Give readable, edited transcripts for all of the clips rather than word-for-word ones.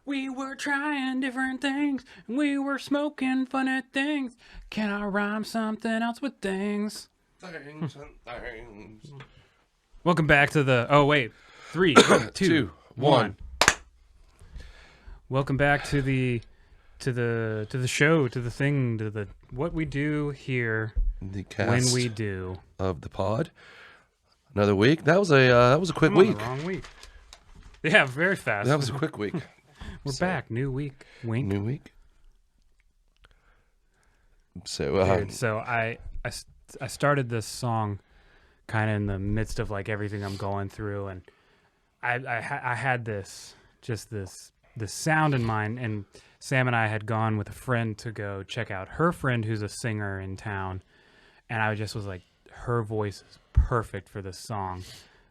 We were trying different things, and we were smoking funny things. Can I rhyme something else with things? Things and things. Welcome back to the... Oh, wait. 3, 2, 1. Welcome back to the show, to the thing, to the what we do here The cast when we do of the pod. Another week. That was a quick I'm on week. the wrong week. Yeah, very fast. That was a quick week. We're back. New week. Wink. New week. So, Dude, so I started this song kind of in the midst of like everything I'm going through, and I had this sound in mind, and Sam and I had gone with a friend to go check out her friend who's a singer in town, and I just was like, her voice is perfect for this song.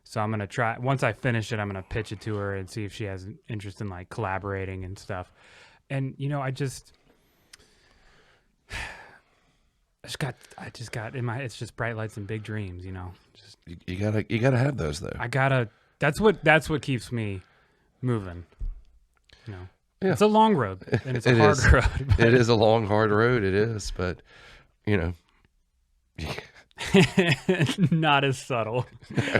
So I'm going to try, once I finish it, I'm going to pitch it to her and see if she has an interest in like collaborating and stuff. And, you know, I just got in my, it's just bright lights and big dreams, you know. Just you gotta have those though. That's what keeps me moving. You know, yeah. It's a long road and it's a hard road. It is a long, hard road. It is, but you know, not as subtle,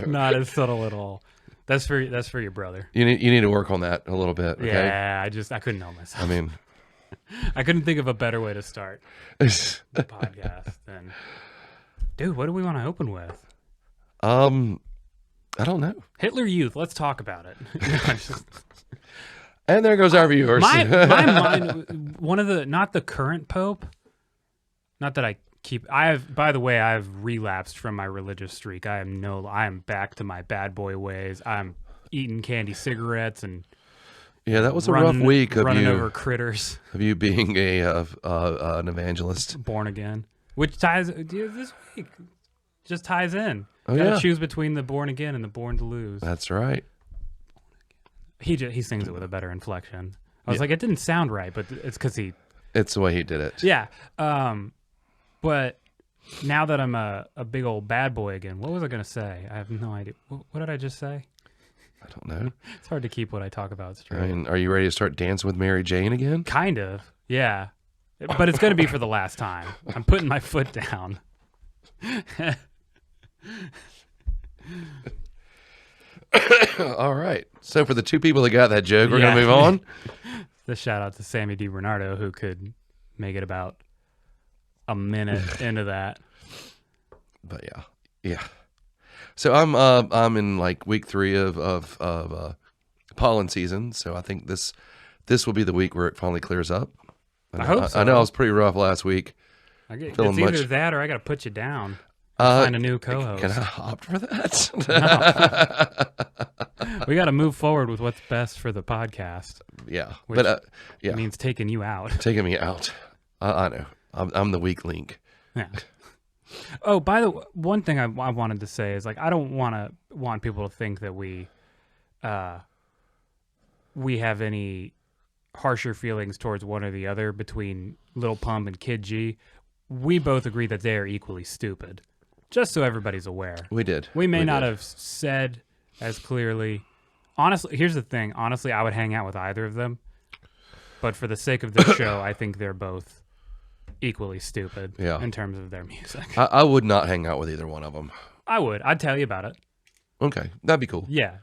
not as subtle at all. That's for your brother. You need to work on that a little bit. Okay? Yeah, I couldn't help myself. I mean, I couldn't think of a better way to start the podcast than, dude. What do we want to open with? I don't know. Hitler Youth. Let's talk about it. And there goes our viewers. My mind, one of the, not the current Pope, not that I keep, by the way, I've relapsed from my religious streak. I am back to my bad boy ways. I'm eating candy cigarettes and yeah, that was a rough week of running you, over critters. Of you being an evangelist. Born again. Which ties, this week, just ties in. Oh, Gotta choose between the born again and the born to lose. That's right. He sings it with a better inflection. I was like, it didn't sound right, but it's because it's the way he did it. Yeah. But now that I'm a big old bad boy again, what was I going to say? I have no idea. What did I just say? I don't know. It's hard to keep what I talk about straight. I mean, are you ready to start dancing with Mary Jane again? Kind of. Yeah. But it's going to be for the last time. I'm putting my foot down. All right. So for the two people that got that joke, we're going to move on. The shout out to Sammy DiBernardo, who could make it about a minute into that. But yeah. So I'm in like week 3 of pollen season. So I think this will be the week where it finally clears up. I hope so. I know it was pretty rough last week. It's either that or I got to put you down. Find a new co-host. Can I opt for that? No. We got to move forward with what's best for the podcast. Yeah, which yeah, means taking you out. Taking me out. I know. I'm the weak link. Yeah. Oh, by the way, one thing I wanted to say is like I don't want people to think that we have any harsher feelings towards one or the other between Lil Pump and Kid G. We both agree that they are equally stupid. Just so everybody's aware. We did. We may not have said as clearly. Honestly, here's the thing. Honestly, I would hang out with either of them. But for the sake of this show, I think they're both equally stupid in terms of their music. I would not hang out with either one of them. I would. I'd tell you about it. Okay. That'd be cool. Yeah.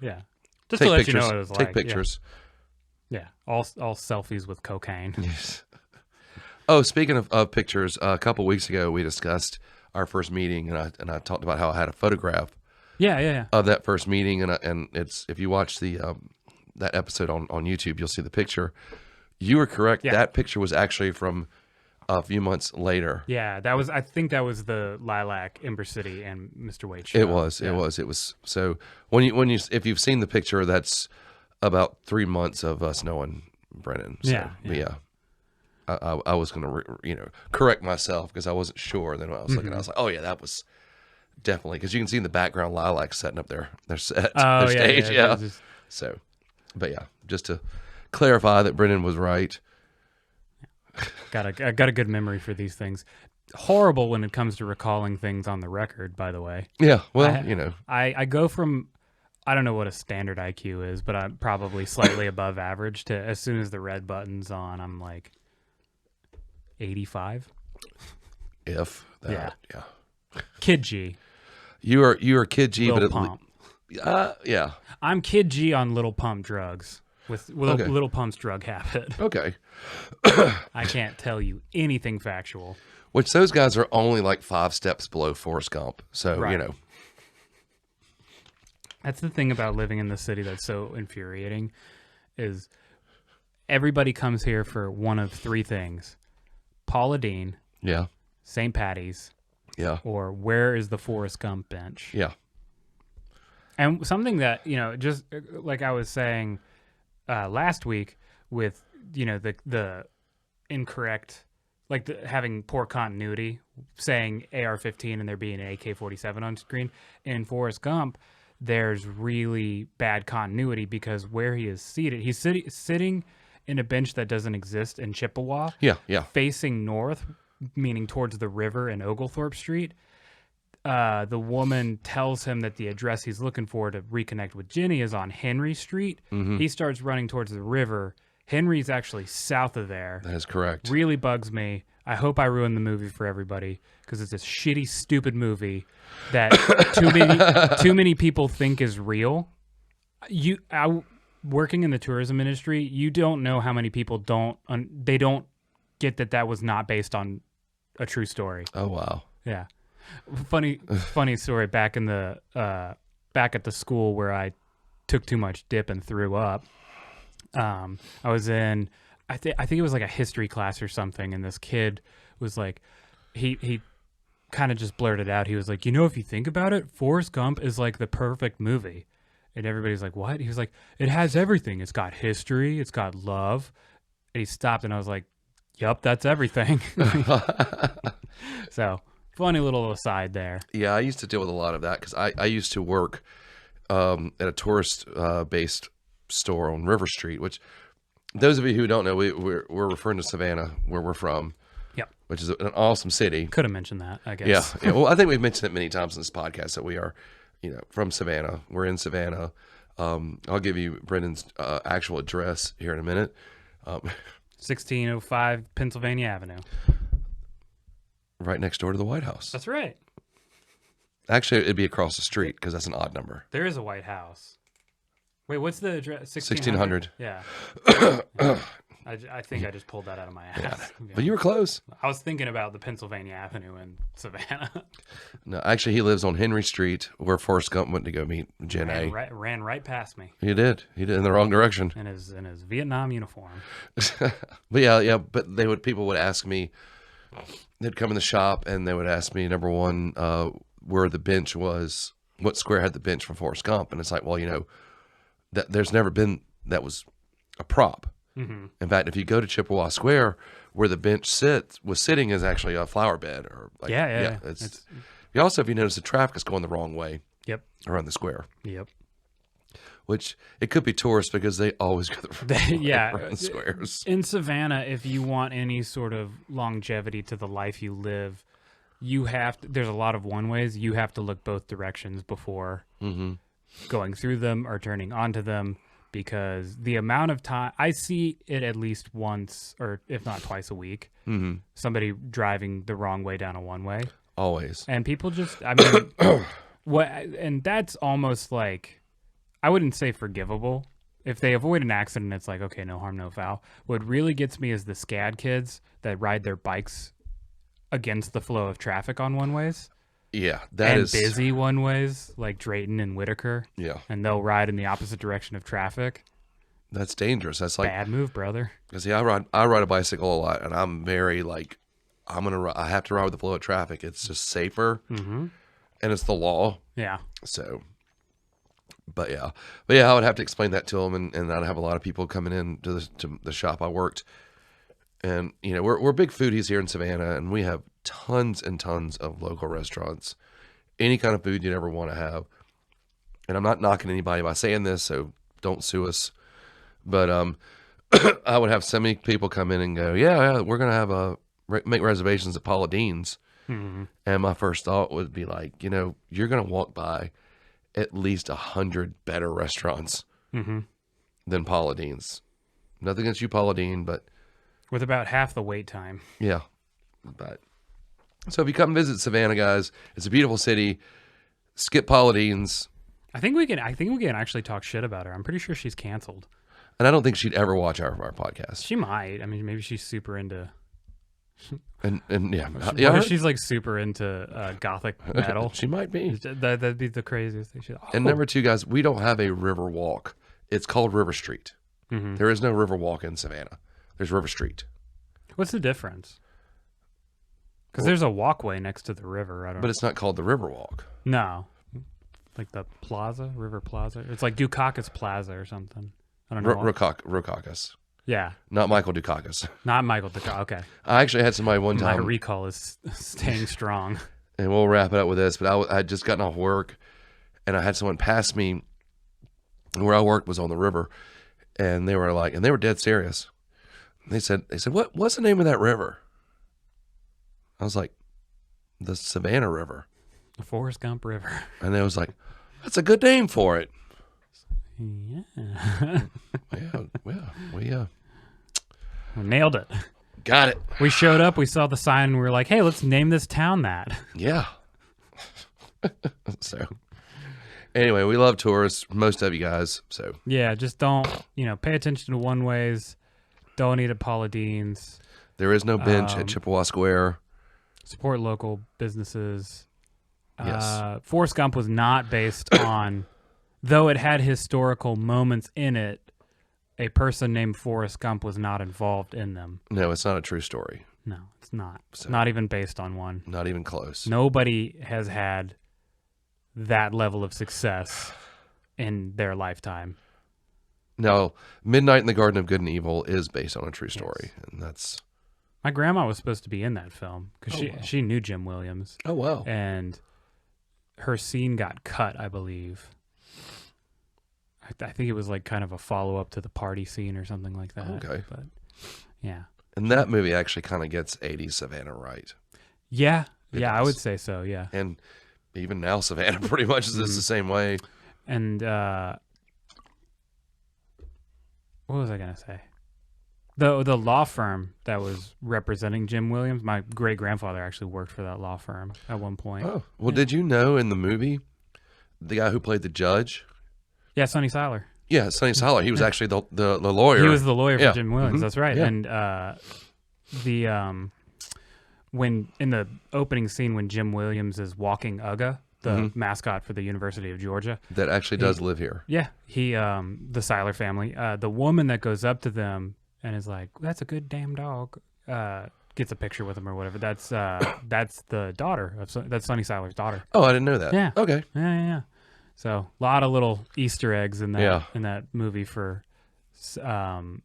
Just to let you know what it was like. Take pictures. Yeah. All selfies with cocaine. Yes. Oh, speaking of pictures, a couple weeks ago we discussed our first meeting, and I talked about how I had a photograph. Yeah. Of that first meeting, and it's if you watch the that episode on YouTube, you'll see the picture. You were correct. Yeah. That picture was actually from a few months later. Yeah, that was. I think that was the Lilac, Ember City, and Mr. Wade show. It was. Yeah. It was. So when you if you've seen the picture, that's about 3 months of us knowing Brennan. So, yeah. I was going to, correct myself because I wasn't sure. And then when I was looking, I was like, oh yeah, that was definitely, because you can see in the background Lilac setting up their set, their stage. Yeah. So, but yeah, just to clarify that Brennan was right. I got a good memory for these things. Horrible when it comes to recalling things on the record, by the way. Yeah. Well, I go from I don't know what a standard IQ is, but I'm probably slightly above average. To as soon as the red button's on, I'm like 85. If that, yeah. Kid G. You are Kid G, Lil but Pump. Yeah. I'm Kid G on Little Pump drugs with Okay. Little Pump's drug habit. Okay. I can't tell you anything factual. Which those guys are only like 5 steps below Forrest Gump. So, Right. you know. That's the thing about living in the city that's so infuriating is everybody comes here for one of 3 things. Paula Deen, Yeah. St. Patty's, Yeah. or where is the Forrest Gump bench? Yeah. And something that, just like I was saying last week with, the incorrect, like having poor continuity, saying AR-15 and there being an AK-47 on screen. In Forrest Gump, there's really bad continuity because where he is seated, he's sitting in a bench that doesn't exist in Chippewa. Yeah. Yeah. Facing north, meaning towards the river and Oglethorpe Street. The woman tells him that the address he's looking for to reconnect with Jenny is on Henry Street. Mm-hmm. He starts running towards the river. Henry's actually south of there. That is correct. Really bugs me. I hope I ruined the movie for everybody because it's a shitty, stupid movie that too many people think is real. Working in the tourism industry, you don't know how many people don't get that was not based on a true story. Oh, wow. Yeah. Funny story. Back at the school where I took too much dip and threw up. I was in, I think it was like a history class or something, and this kid was like, he kind of just blurted out. He was like, if you think about it, Forrest Gump is like the perfect movie. And everybody's like, what? He was like, it has everything. It's got history. It's got love. And he stopped, and I was like, yup, that's everything. So, funny little aside there. Yeah, I used to deal with a lot of that because I used to work at a tourist-based store on River Street, which those of you who don't know, we're referring to Savannah, where we're from. Yep. Which is an awesome city. Could have mentioned that, I guess. Yeah. Well, I think we've mentioned it many times in this podcast that we are, from Savannah. We're in Savannah. I'll give you Brendan's actual address here in a minute. 1605 Pennsylvania Avenue. Right next door to the White House. That's right. Actually, it'd be across the street because that's an odd number. There is a White House. Wait, what's the address? 1600. Yeah. I think I just pulled that out of my ass. Yeah. But you were close. I was thinking about the Pennsylvania Avenue in Savannah. No, actually, he lives on Henry Street, where Forrest Gump went to go meet Jen A. Ran right past me. He did in the wrong direction. In his Vietnam uniform. But yeah. But people would ask me. They'd come in the shop and they would ask me, number one, where the bench was, what square had the bench from Forrest Gump, and it's like, well, that there's never been that was a prop. Mm-hmm. In fact, if you go to Chippewa Square, where the bench was sitting is actually a flower bed, or like, yeah. You also, if you notice, the traffic is going the wrong way. Yep. Around the square. Yep. Which it could be tourists because they always go the wrong way around squares. In Savannah, if you want any sort of longevity to the life you live, there's a lot of one ways. You have to look both directions before going through them or turning onto them, because the amount of time I see it at least once, or if not twice a week, somebody driving the wrong way down a one way. Always. And people just, I mean, and that's almost like, I wouldn't say forgivable. If they avoid an accident, it's like, okay, no harm, no foul. What really gets me is the SCAD kids that ride their bikes against the flow of traffic on one-ways. Yeah, busy one-ways, like Drayton and Whitaker. Yeah. And they'll ride in the opposite direction of traffic. That's dangerous. That's like... Bad move, brother. Because, I ride a bicycle a lot, and I'm very, like, I have to ride with the flow of traffic. It's just safer, and it's the law. Yeah. So... But yeah, I would have to explain that to them, and I'd have a lot of people coming in to the shop I worked. And, we're big foodies here in Savannah, and we have tons and tons of local restaurants, any kind of food you'd ever want to have. And I'm not knocking anybody by saying this, so don't sue us. But I would have so many people come in and go, yeah, we're going to make reservations at Paula Deen's. And my first thought would be like, you're going to walk by at least 100 better restaurants than Paula Deen's. Nothing against you, Paula Deen, but with about half the wait time. Yeah, but so if you come visit Savannah, guys, it's a beautiful city. Skip Paula Deen's. I think we can actually talk shit about her. I'm pretty sure she's canceled. And I don't think she'd ever watch our podcast. She might. I mean, maybe she's super into. And yeah, what if she's like super into gothic metal? She might be. That'd be the craziest thing. And number 2, guys, we don't have a river walk. It's called River Street. There is no river walk in Savannah. There's River Street. What's the difference? Because there's a walkway next to the river. But it's not called the River Walk. No. Like the plaza, River Plaza. It's like Dukakis Plaza or something. I don't know. Rokakis. Yeah. Not Michael Dukakis. Not Michael Dukakis. Okay. I actually had somebody one time. My recall is staying strong. And we'll wrap it up with this. But I had just gotten off work, and I had someone pass me. Where I worked was on the river, and they were dead serious. They said, what's the name of that river? I was like, the Savannah River. The Forrest Gump River. And they was like, that's a good name for it. Yeah. We nailed it. Got it. We showed up, we saw the sign, and we were like, hey, let's name this town that. Yeah. So, anyway, we love tourists, most of you guys. So yeah, just don't, pay attention to one-ways. Don't eat at Paula Deen's. There is no bench at Chippewa Square. Support local businesses. Yes. Forrest Gump was not based on, though it had historical moments in it, a person named Forrest Gump was not involved in them. No, it's not a true story. No, it's not. So, not even based on one. Not even close. Nobody has had that level of success in their lifetime. Now, Midnight in the Garden of Good and Evil is based on a true story, yes. And that's... My grandma was supposed to be in that film because she knew Jim Williams. Oh, wow. And her scene got cut, I believe. I think it was like kind of a follow-up to the party scene or something like that. Okay. But, yeah. And that movie actually kind of gets 80s Savannah right. Yeah. I would say so, yeah. And even now Savannah pretty much is the same way. And what was I going to say? The law firm that was representing Jim Williams, my great-grandfather actually worked for that law firm at one point. Oh, well, Did you know in the movie, the guy who played the judge? Yeah, Sonny Siler. Yeah, Sonny Siler. He was actually the lawyer. He was the lawyer for Jim Williams. That's right. Yeah. And when in the opening scene when Jim Williams is walking Uga, the mascot for the University of Georgia, that actually does live here. Yeah, the Siler family. The woman that goes up to them and is like, "That's a good damn dog." Gets a picture with him or whatever. That's the daughter that's Sonny Siler's daughter. Oh, I didn't know that. Yeah. Okay. Yeah. So a lot of little Easter eggs in that movie for Savannah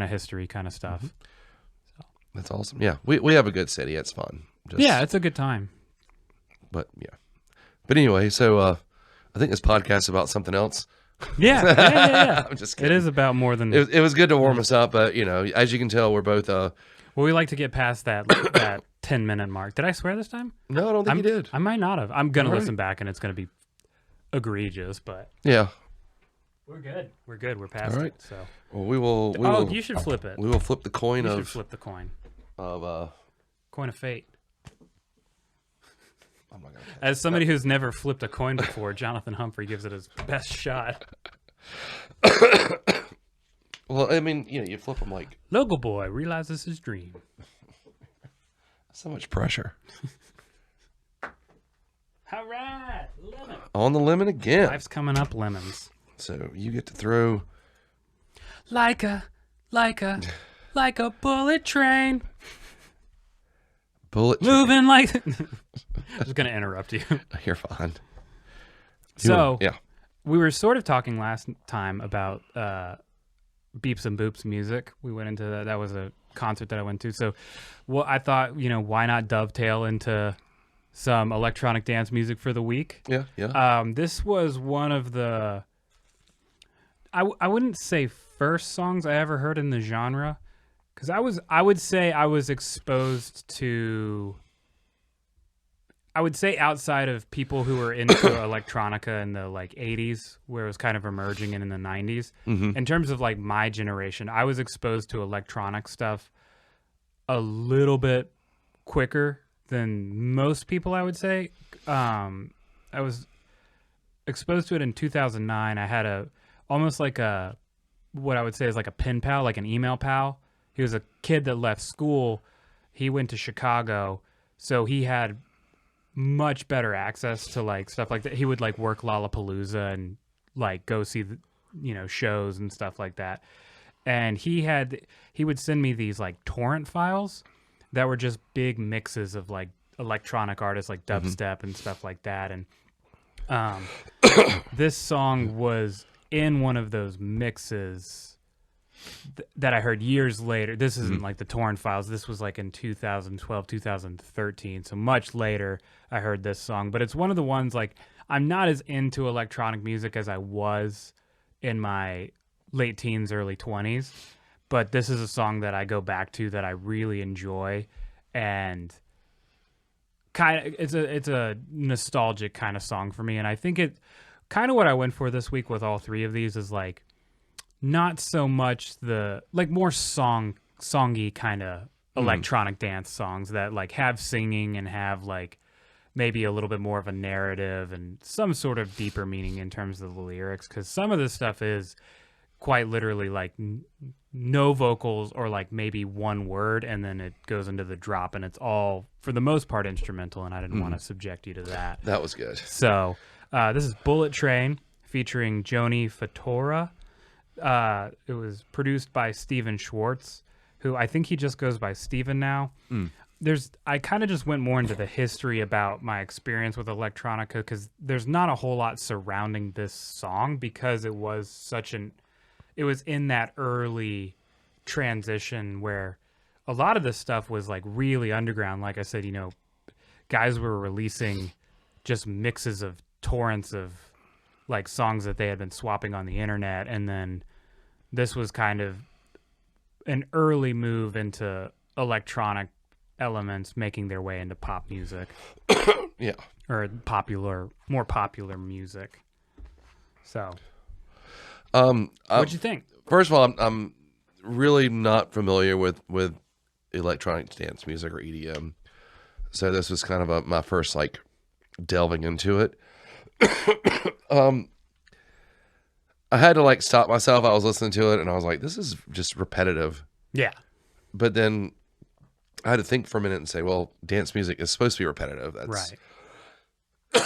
history kind of stuff. So. That's awesome. Yeah, we have a good city. It's fun. It's a good time. But yeah. But anyway, so I think this podcast is about something else. Yeah. I'm just kidding. It is about more than... It was good to warm us up, but, as you can tell, we're both... Well, we like to get past that 10-minute mark. Did I swear this time? No, I don't think you did. I might not have. I'm going to listen back, and it's going to be egregious, but... Yeah. We're good. We're past it, so... Well, we will... you should flip it. We will flip the coin You should flip the coin. Coin of fate. I'm not gonna As somebody who's never flipped a coin before, Jonathan Humphrey gives it his best shot. Well, I mean, you flip them like... Local boy realizes his dream. So much pressure. All right, lemon. On the lemon again. Life's coming up, lemons. So you get to throw... Like a bullet train. Bullet train. Moving like... I was going to interrupt you. You're fine. So, we were sort of talking last time about Beeps and Boops music. We went into that. That was a concert that I went to. So, I thought, why not dovetail into some electronic dance music for the week? Yeah. This was one of the... I wouldn't say first songs I ever heard in the genre, because I would say I was exposed to I would say outside of people who were into electronica in the like 80s, where it was kind of emerging, and in the 90s, in terms of like my generation, I was exposed to electronic stuff a little bit quicker than most people, I would say. I was exposed to it in 2009. I had almost like what I would say is like a pen pal, like an email pal. He was a kid that left school. He went to Chicago, so he had much better access to like stuff like that. He would like work Lollapalooza and like go see the, shows and stuff like that. And he would send me these like torrent files that were just big mixes of like electronic artists like dubstep and stuff like that. And this song was in one of those mixes that I heard years later. This isn't like the torrent files. This was like in 2012, 2013. So much later I heard this song. But it's one of the ones like I'm not as into electronic music as I was in my late teens, early 20s. But this is a song that I go back to that I really enjoy, and it's a nostalgic kind of song for me. And I think it kind of what I went for this week with all three of these is like not so much the like more songy kind of electronic dance songs that like have singing and have like maybe a little bit more of a narrative and some sort of deeper meaning in terms of the lyrics, because some of this stuff is quite literally like no vocals or like maybe one word, and then it goes into the drop, and it's all for the most part instrumental, and I didn't want to subject you to that. That was good. So this is Bullet Train featuring Joni Fatora. It was produced by Steven Swartz, who I think he just goes by Steven now. I kind of just went more into the history about my experience with electronica, because there's not a whole lot surrounding this song, because it was in that early transition where a lot of this stuff was like really underground. Like I said, guys were releasing just mixes of torrents of like songs that they had been swapping on the internet. And then this was kind of an early move into electronic elements making their way into pop music. Yeah. Or more popular music. So what'd you think? First of all, I'm really not familiar with electronic dance music or EDM, so this was kind of my first like delving into it. I had to like stop myself. I was listening to it and I was like, this is just repetitive. Yeah. But then I had to think for a minute and say, well, dance music is supposed to be repetitive. That's right.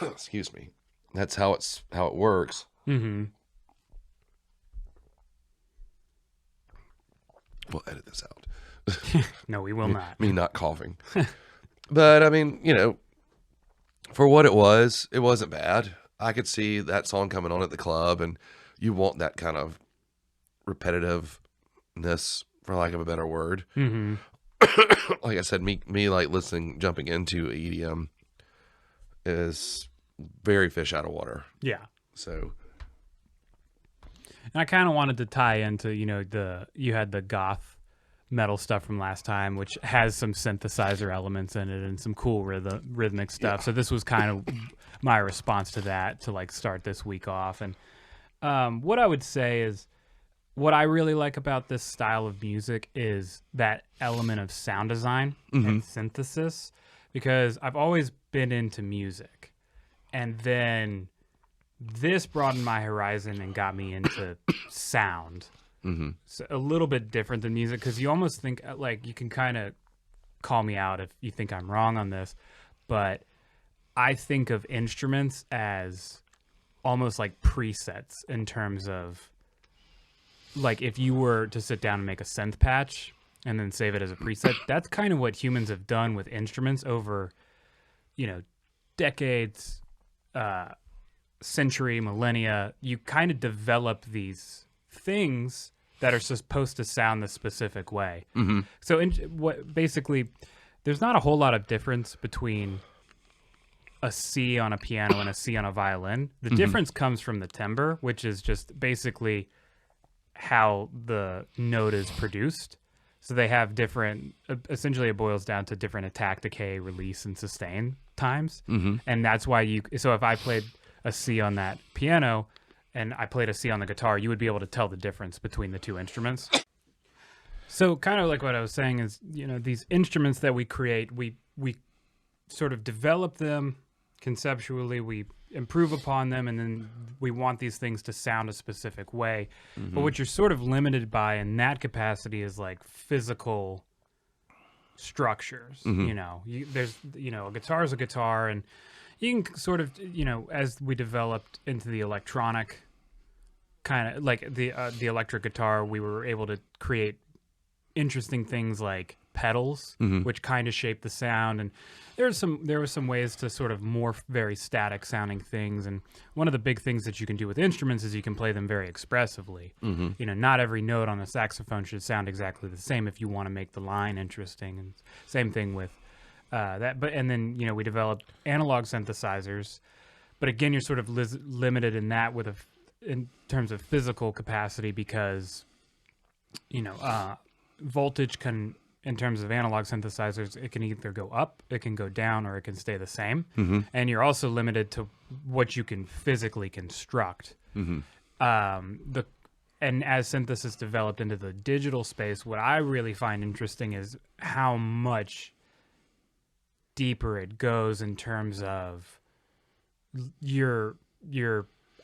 Excuse me. That's how it works. Mm-hmm. We'll edit this out. No, we will not. Me not coughing. But I mean, for what it wasn't bad. I could see that song coming on at the club, and you want that kind of repetitiveness, for lack of a better word. Mm-hmm. Like I said, me like jumping into EDM is very fish out of water. Yeah. So. And I kind of wanted to tie into, you had the goth metal stuff from last time, which has some synthesizer elements in it and some cool rhythmic stuff. Yeah. So this was kind of my response to that to like start this week off. And what I would say is what I really like about this style of music is that element of sound design and synthesis, because I've always been into music. And then this broadened my horizon and got me into sound. Mm-hmm. So a little bit different than music, because you almost think like you can kind of call me out if you think I'm wrong on this, but I think of instruments as almost like presets in terms of like if you were to sit down and make a synth patch and then save it as a preset, that's kind of what humans have done with instruments over, decades, century, millennia. You kind of develop these things that are supposed to sound the specific way. Mm-hmm. So basically, there's not a whole lot of difference between a C on a piano and a C on a violin. The difference comes from the timbre, which is just basically how the note is produced. So they have different, essentially it boils down to different attack, decay, release, and sustain times. And that's why so if I played a C on that piano and I played a C on the guitar, you would be able to tell the difference between the two instruments. So kind of like what I was saying is, these instruments that we create, we sort of develop them conceptually, we improve upon them, and then we want these things to sound a specific way. But what you're sort of limited by in that capacity is like physical structures. There's a guitar is a guitar, and you can sort of, as we developed into the electronic kind of like the electric guitar, we were able to create interesting things like pedals, which kind of shape the sound. And there were some ways to sort of morph very static sounding things. And one of the big things that you can do with instruments is you can play them very expressively. Not every note on a saxophone should sound exactly the same if you want to make the line interesting. And same thing with that. But and then we developed analog synthesizers. But again, you're sort of limited in that in terms of physical capacity because voltage can, in terms of analog synthesizers, it can either go up, it can go down, or it can stay the same. And you're also limited to what you can physically construct. And as synthesis developed into the digital space, what I really find interesting is how much deeper it goes in terms of your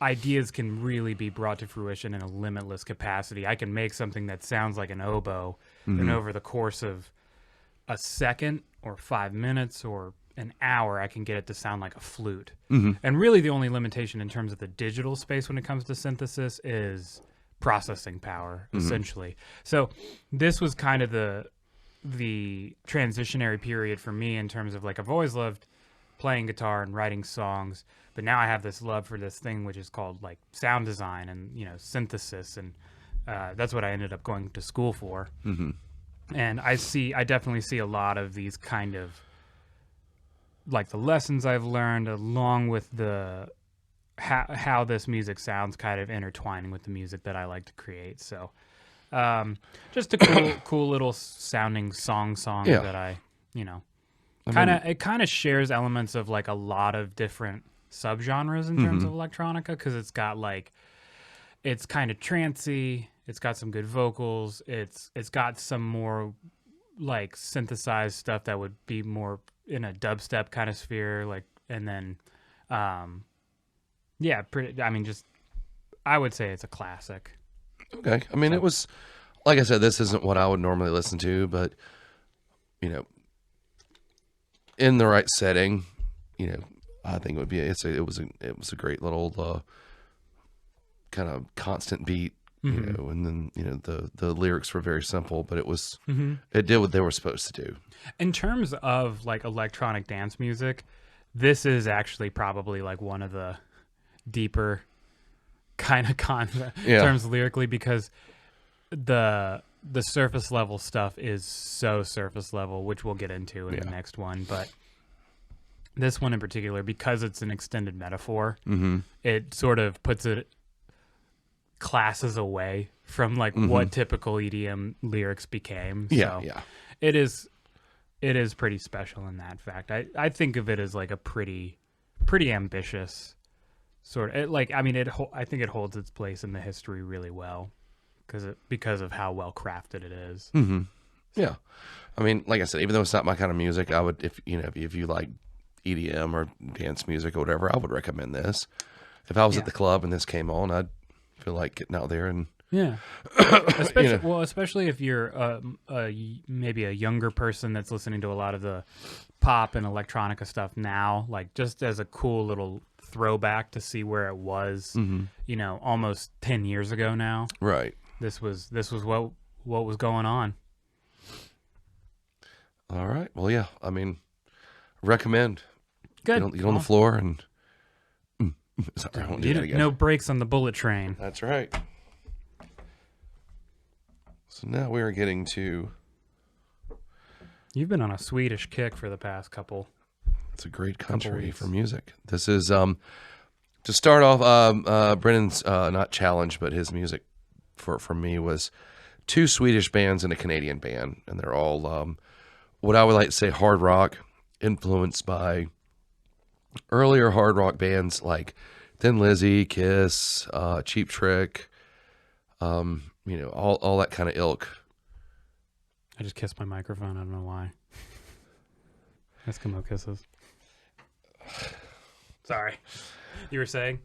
ideas can really be brought to fruition in a limitless capacity. I can make something that sounds like an oboe, and over the course of a second or 5 minutes or an hour, I can get it to sound like a flute. And really the only limitation in terms of the digital space when it comes to synthesis is processing power, essentially. So this was kind of the transitionary period for me in terms of like, I've always loved playing guitar and writing songs, but now I have this love for this thing which is called like sound design and synthesis, and that's what I ended up going to school for. And I definitely see a lot of these kind of like the lessons I've learned along with the how this music sounds kind of intertwining with the music that I like to create. So just a cool little sounding song that I it kind of shares elements of like a lot of different subgenres in terms of electronica, because it's got like, it's kind of trancey, it's got some good vocals, it's got some more like synthesized stuff that would be more in a dubstep kind of sphere, like, and then I would say it's a classic. Okay. I mean, it was, like I said, this isn't what I would normally listen to, but in the right setting, I think it would be. It was a great little kind of constant beat, and then the lyrics were very simple, but it was it did what they were supposed to do. In terms of like electronic dance music, this is actually probably like one of the deeper kind of terms lyrically, because the surface level stuff is so surface level, which we'll get into in the next one. But this one in particular, because it's an extended metaphor, it sort of puts it classes away from like what typical EDM lyrics became. So it is pretty special in that fact. I think of it as like a pretty ambitious sort of, I think it holds its place in the history really well because of how well crafted it is. Yeah, I mean, like I said, even though it's not my kind of music, I would, if you like EDM or dance music or whatever, I would recommend this. If I was at the club and this came on, I'd feel like getting out there and especially if you're maybe a younger person that's listening to a lot of the pop and electronica stuff now, like just as a cool little throwback to see where it was, almost 10 years ago now. Right. This was what was going on. All right. Well, yeah. I mean, recommend. Good. Get on the floor and sorry, I won't do that again. No brakes on the bullet train. That's right. So now we are getting to. You've been on a Swedish kick for the past couple. It's a great country for music. This is to start off. Brennan's not challenge, but his music for me was two Swedish bands and a Canadian band, and they're all what I would like to say hard rock, influenced by earlier hard rock bands like Thin Lizzy, Kiss, Cheap Trick, all that kind of ilk. I just kissed my microphone. I don't know why. Eskimo kisses. Sorry. You were saying?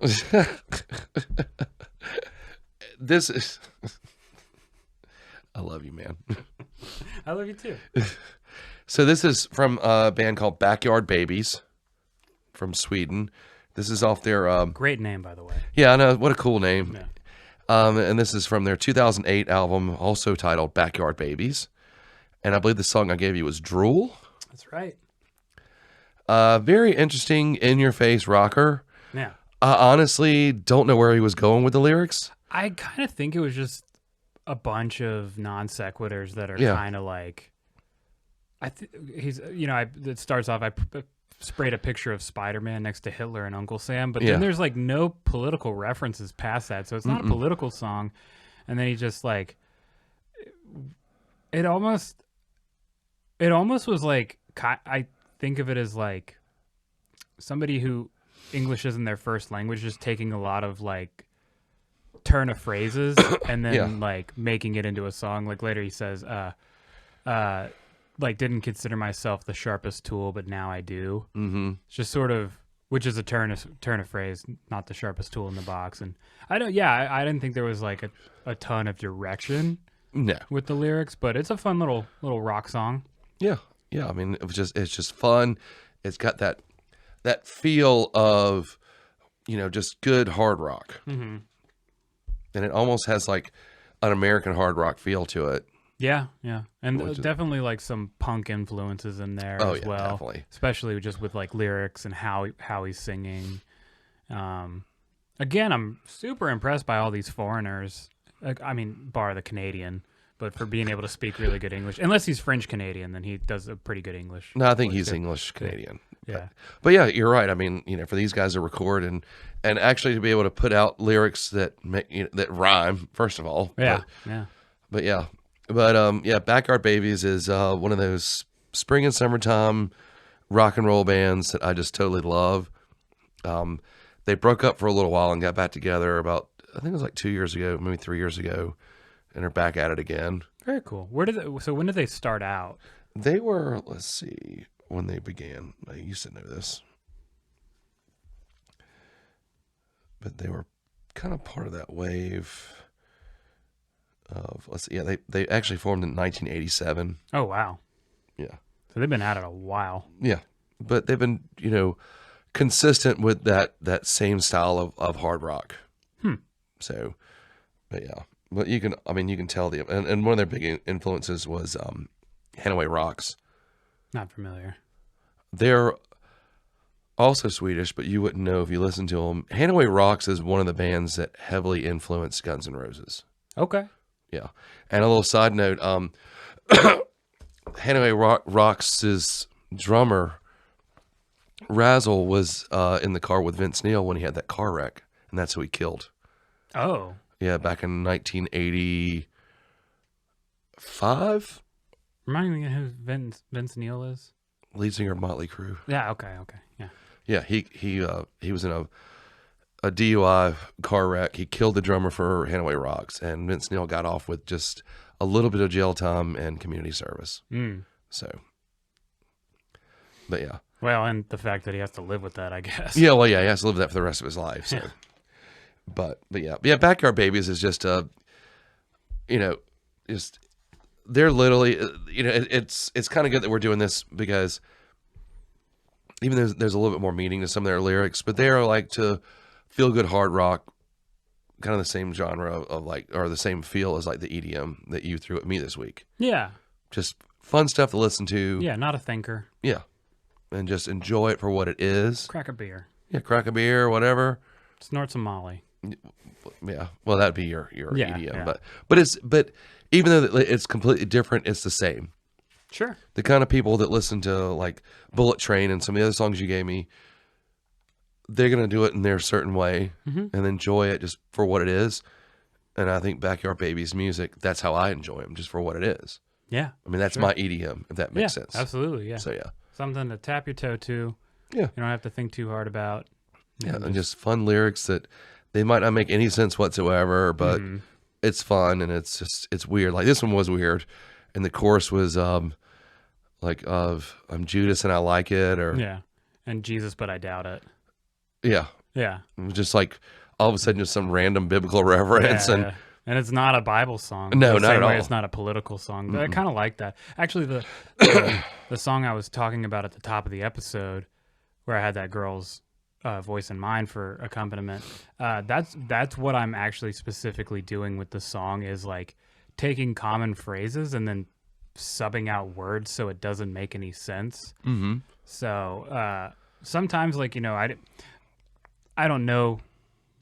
This is... I love you, man. I love you too. So this is from a band called Backyard Babies from Sweden. This is off their... Great name, by the way. Yeah, I know. What a cool name. Yeah. And this is from their 2008 album, also titled Backyard Babies. And I believe the song I gave you was Drool. That's right. Very interesting, in-your-face rocker. Yeah. I honestly don't know where he was going with the lyrics. I kind of think it was just a bunch of non sequiturs that are kind of like... it starts off, I sprayed a picture of Spider-Man next to Hitler and Uncle Sam, but then there's like no political references past that, so it's not a political song. And then he just like... It almost was like, I think of it as like somebody who English isn't their first language, just taking a lot of like turn of phrases and then like making it into a song. Like later he says, like didn't consider myself the sharpest tool, but now I do. Mm-hmm. It's just sort of, which is a turn of phrase, not the sharpest tool in the box. And I didn't think there was like a ton of direction. No. With the lyrics, but it's a fun little rock song. Yeah. Yeah. I mean, it's just fun. It's got that feel of, just good hard rock. Mm-hmm. And it almost has like an American hard rock feel to it. Yeah. Yeah. And definitely like some punk influences in there as well. Definitely. Especially just with like lyrics and how he's singing. Again, I'm super impressed by all these foreigners. I mean, bar the Canadian, but for being able to speak really good English. Unless he's French Canadian, then he does a pretty good English. No, I think he's English Canadian. Yeah. But yeah, you're right. I mean, for these guys to record and actually to be able to put out lyrics that that rhyme, first of all. Yeah. Backyard Babies is one of those spring and summertime rock and roll bands that I just totally love. They broke up for a little while and got back together about, I think it was like 2 years ago, maybe 3 years ago, and are back at it again. Very cool. When did they start out? They were, let's see, when they began. I used to know this. But they were kind of part of that wave of, they actually formed in 1987. Oh, wow. Yeah. So they've been at it a while. Yeah. But they've been, consistent with that same style of hard rock. So, but you can tell and one of their big influences was Hanaway Rocks. Not familiar. They're also Swedish, but you wouldn't know if you listened to them. Hanaway Rocks is one of the bands that heavily influenced Guns N' Roses. Okay. Yeah. And a little side note, Hanaway Rocks' drummer, Razzle, was in the car with Vince Neil when he had that car wreck, and that's who he killed. Oh. Yeah, back in 1985. Remind me who Vince Neil is? Lead singer of Motley Crue. Yeah, okay, yeah. Yeah, he was in a DUI car wreck. He killed the drummer for Hanaway Rocks, and Vince Neil got off with just a little bit of jail time and community service. So, but yeah. Well, and the fact that he has to live with that, I guess. Yeah, well, yeah, he has to live with that for the rest of his life. So. But yeah, Backyard Babies is just they're literally, it's kind of good that we're doing this because even there's a little bit more meaning to some of their lyrics, but they are like to feel good hard rock, kind of the same genre of like, or the same feel as like the EDM that you threw at me this week. Yeah, just fun stuff to listen to. Yeah, not a thinker. Yeah, and just enjoy it for what it is. Crack a beer. Yeah, crack a beer, whatever. Snort some Molly. Yeah, well, that'd be your EDM, yeah. but even though it's completely different, it's the same. Sure. The kind of people that listen to like Bullet Train and some of the other songs you gave me, they're gonna do it in their certain way and enjoy it just for what it is, And I think Backyard Babies music, that's how I enjoy them, just for what it is. Yeah. I mean, that's my EDM, if that makes sense. Absolutely, yeah. So, yeah. Something to tap your toe to. Yeah. You don't have to think too hard about. Yeah, and just fun lyrics that they might not make any sense whatsoever, but it's fun and it's weird. Like this one was weird, and the chorus was I'm Judas and I like it, or and Jesus, but I doubt it. Yeah. It was just like all of a sudden just some random biblical reference and it's not a Bible song. No, not at all. It's not a political song. But I kind of like that. Actually, the song I was talking about at the top of the episode, where I had that girl's voice in mind for accompaniment, that's what I'm actually specifically doing with the song, is like taking common phrases and then subbing out words so it doesn't make any sense. So sometimes, like, you know, I don't know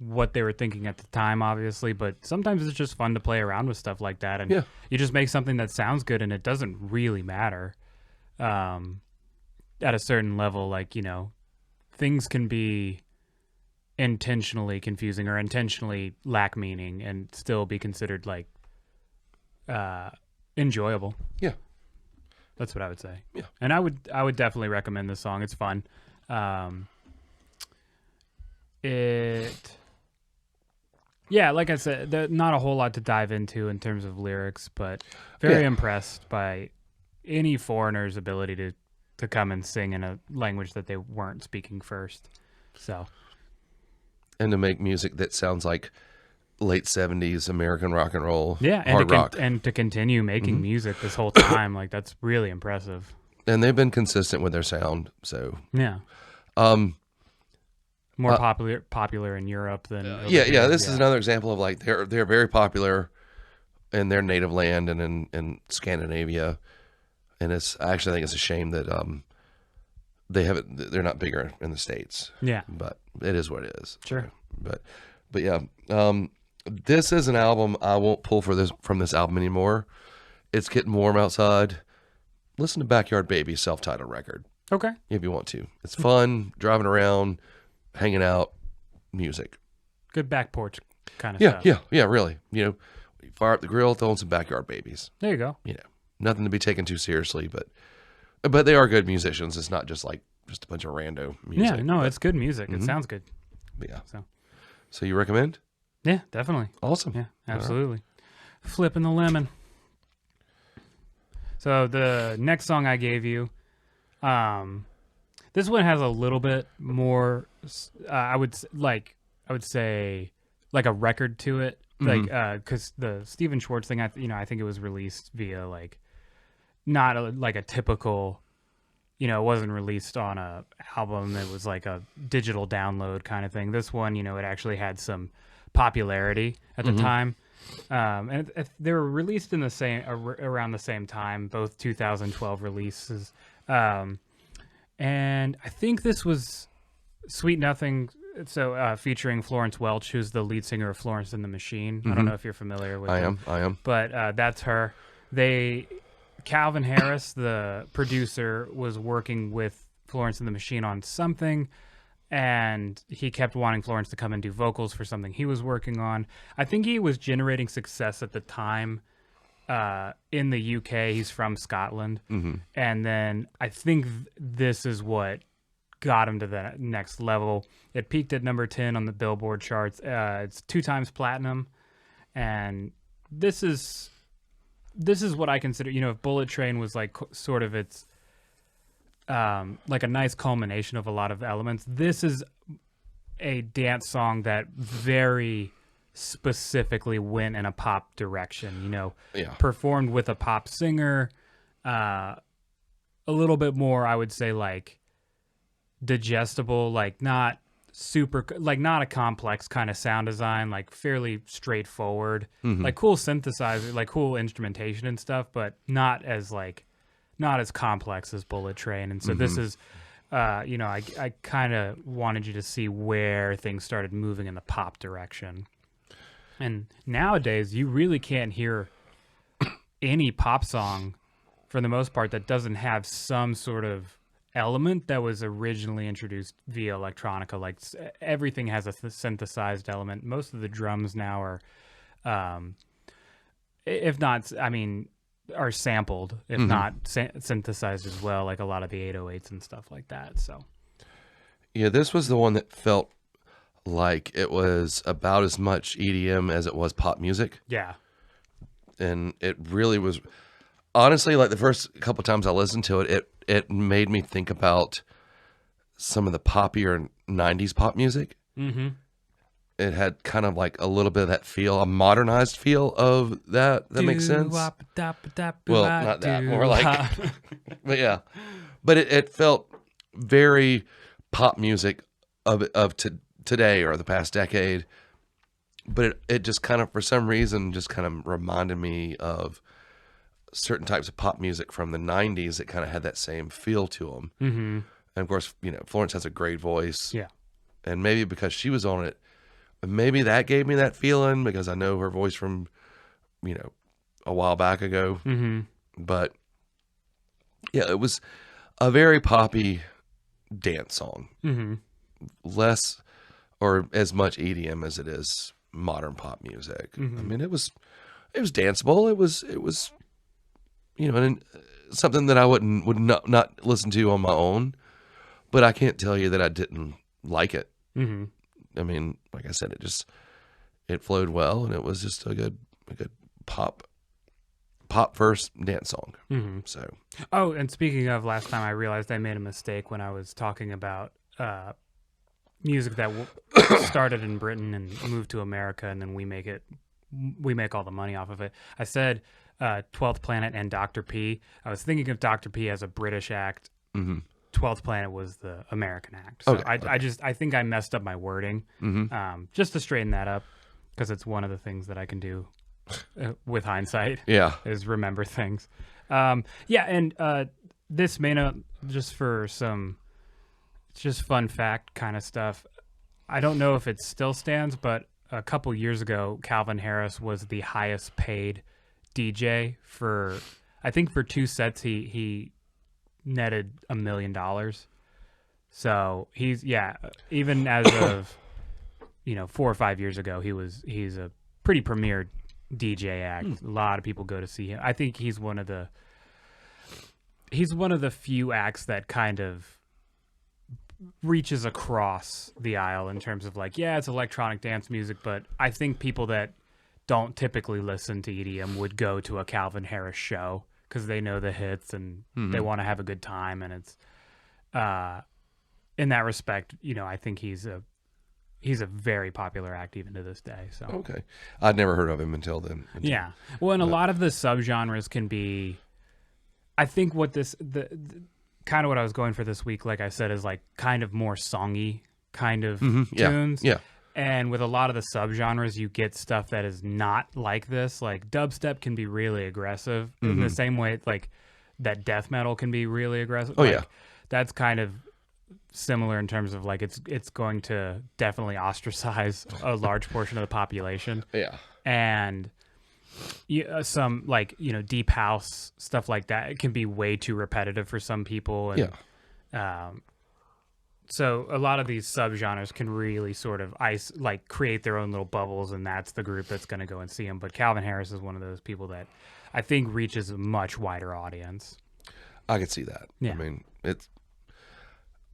what they were thinking at the time, obviously, but sometimes it's just fun to play around with stuff like that, and you just make something that sounds good, and it doesn't really matter at a certain level. Like, you know, things can be intentionally confusing or intentionally lack meaning and still be considered like enjoyable. Yeah, that's what I would say. Yeah, and I would definitely recommend this song. It's fun. Like I said, not a whole lot to dive into in terms of lyrics, but very impressed by any foreigner's ability to come and sing in a language that they weren't speaking first. So, and to make music that sounds like late 70s American rock and roll, hard rock, and to continue making music this whole time, like, that's really impressive. And they've been consistent with their sound, so more popular in Europe than This is another example of, like, they're very popular in their native land and in Scandinavia, and I actually think it's a shame that they're not bigger in the States. Yeah, but it is what it is. Sure, but yeah, this is an album I won't pull from this album anymore. It's getting warm outside. Listen to Backyard Babies' self-titled record. Okay, if you want to, it's fun driving around, hanging out, music. Good back porch kind of stuff. Yeah, really. You know, you fire up the grill, throw in some Backyard Babies. There you go. You know, nothing to be taken too seriously, but they are good musicians. It's not just like just a bunch of rando music. Yeah, no, it's good music. It sounds good. Yeah. So you recommend? Yeah, definitely. Awesome. Yeah, absolutely. Right. Flipping the lemon. So the next song I gave you, this one has a little bit more. I would say like a record to it, like because the Stephen Swartz thing, I think it was released via like not a typical, it wasn't released on a album. It was like a digital download kind of thing. This one, it actually had some popularity at the time, and they were released in the same around the same time, both 2012 releases. And I think this was Sweet Nothing, so featuring Florence Welch, who's the lead singer of Florence and the Machine. I don't know if you're familiar with them. I am. But that's her. Calvin Harris, the producer, was working with Florence and the Machine on something, and he kept wanting Florence to come and do vocals for something he was working on. I think he was generating success at the time in the UK. He's from Scotland. And then I think this is what got him to the next level. It peaked at number 10 on the Billboard charts. It's 2 times platinum. And this is what I consider, if Bullet Train was like sort of its like a nice culmination of a lot of elements, this is a dance song that very specifically went in a pop direction, performed with a pop singer, a little bit more, I would say, like digestible, like not super, like not a complex kind of sound design, like fairly straightforward, like cool synthesizer, like cool instrumentation and stuff, but not as complex as Bullet Train. And so this is, I kind of wanted you to see where things started moving in the pop direction. And nowadays, you really can't hear any pop song, for the most part, that doesn't have some sort of element that was originally introduced via electronica. Like everything has a synthesized element. Most of the drums now are If not, I mean, are sampled, if not synthesized as well, like a lot of the 808s and stuff like that. So, yeah, this was the one that felt like it was about as much EDM as it was pop music. Yeah. And it really was, honestly, like the first couple times I listened to it, it made me think about some of the poppier 90s pop music. Mm-hmm. It had kind of like a little bit of that feel, a modernized feel of that. That makes sense. Well, not that. More like, but yeah. But it felt very pop music of today or the past decade. But it just kind of, for some reason, just kind of reminded me of certain types of pop music from the 90s that kind of had that same feel to them. Mm-hmm. And of course, Florence has a great voice. Yeah. And maybe because she was on it, maybe that gave me that feeling because I know her voice from, a while back ago. Mm-hmm. But yeah, it was a very poppy dance song. Mm-hmm. Less or as much EDM as it is modern pop music. Mm-hmm. I mean, it was danceable. It was and something that I would not listen to on my own. But I can't tell you that I didn't like it. Mm-hmm. I mean, like I said, it flowed well, and it was just a good pop first dance song. Mm-hmm. So, and speaking of, last time I realized I made a mistake when I was talking about music that started in Britain and moved to America, and then we make all the money off of it. I said 12th Planet and Dr. P. I was thinking of Dr. P as a British act. Mm-hmm. 12th Planet was the American act. So okay. I think I messed up my wording, just to straighten that up, because it's one of the things that I can do with hindsight. Yeah, is remember things. This may not, just for some just fun fact kind of stuff. I don't know if it still stands, but a couple years ago, Calvin Harris was the highest paid DJ for 2 sets. He netted $1 million. So he's even as of 4 or 5 years ago, he's a pretty premier DJ act. A lot of people go to see him. I think he's one of the few acts that kind of reaches across the aisle in terms of it's electronic dance music, but I think people that don't typically listen to EDM would go to a Calvin Harris show because they know the hits and they want to have a good time. And it's in that respect, I think he's a very popular act even to this day. So okay, I'd never heard of him until then. Yeah, well, and a lot of the subgenres can be. I think what kind of what I was going for this week, like I said, is kind of more songy kind of tunes. Yeah. And with a lot of the subgenres, you get stuff that is not like this. Like dubstep can be really aggressive in the same way that death metal can be really aggressive. Oh, yeah. That's kind of similar in terms of it's going to definitely ostracize a large portion of the population. Yeah. And some deep house stuff like that, it can be way too repetitive for some people. And, so a lot of these subgenres can really sort of create their own little bubbles, and that's the group that's going to go and see them. But Calvin Harris is one of those people that I think reaches a much wider audience. I could see that. Yeah. I mean, it's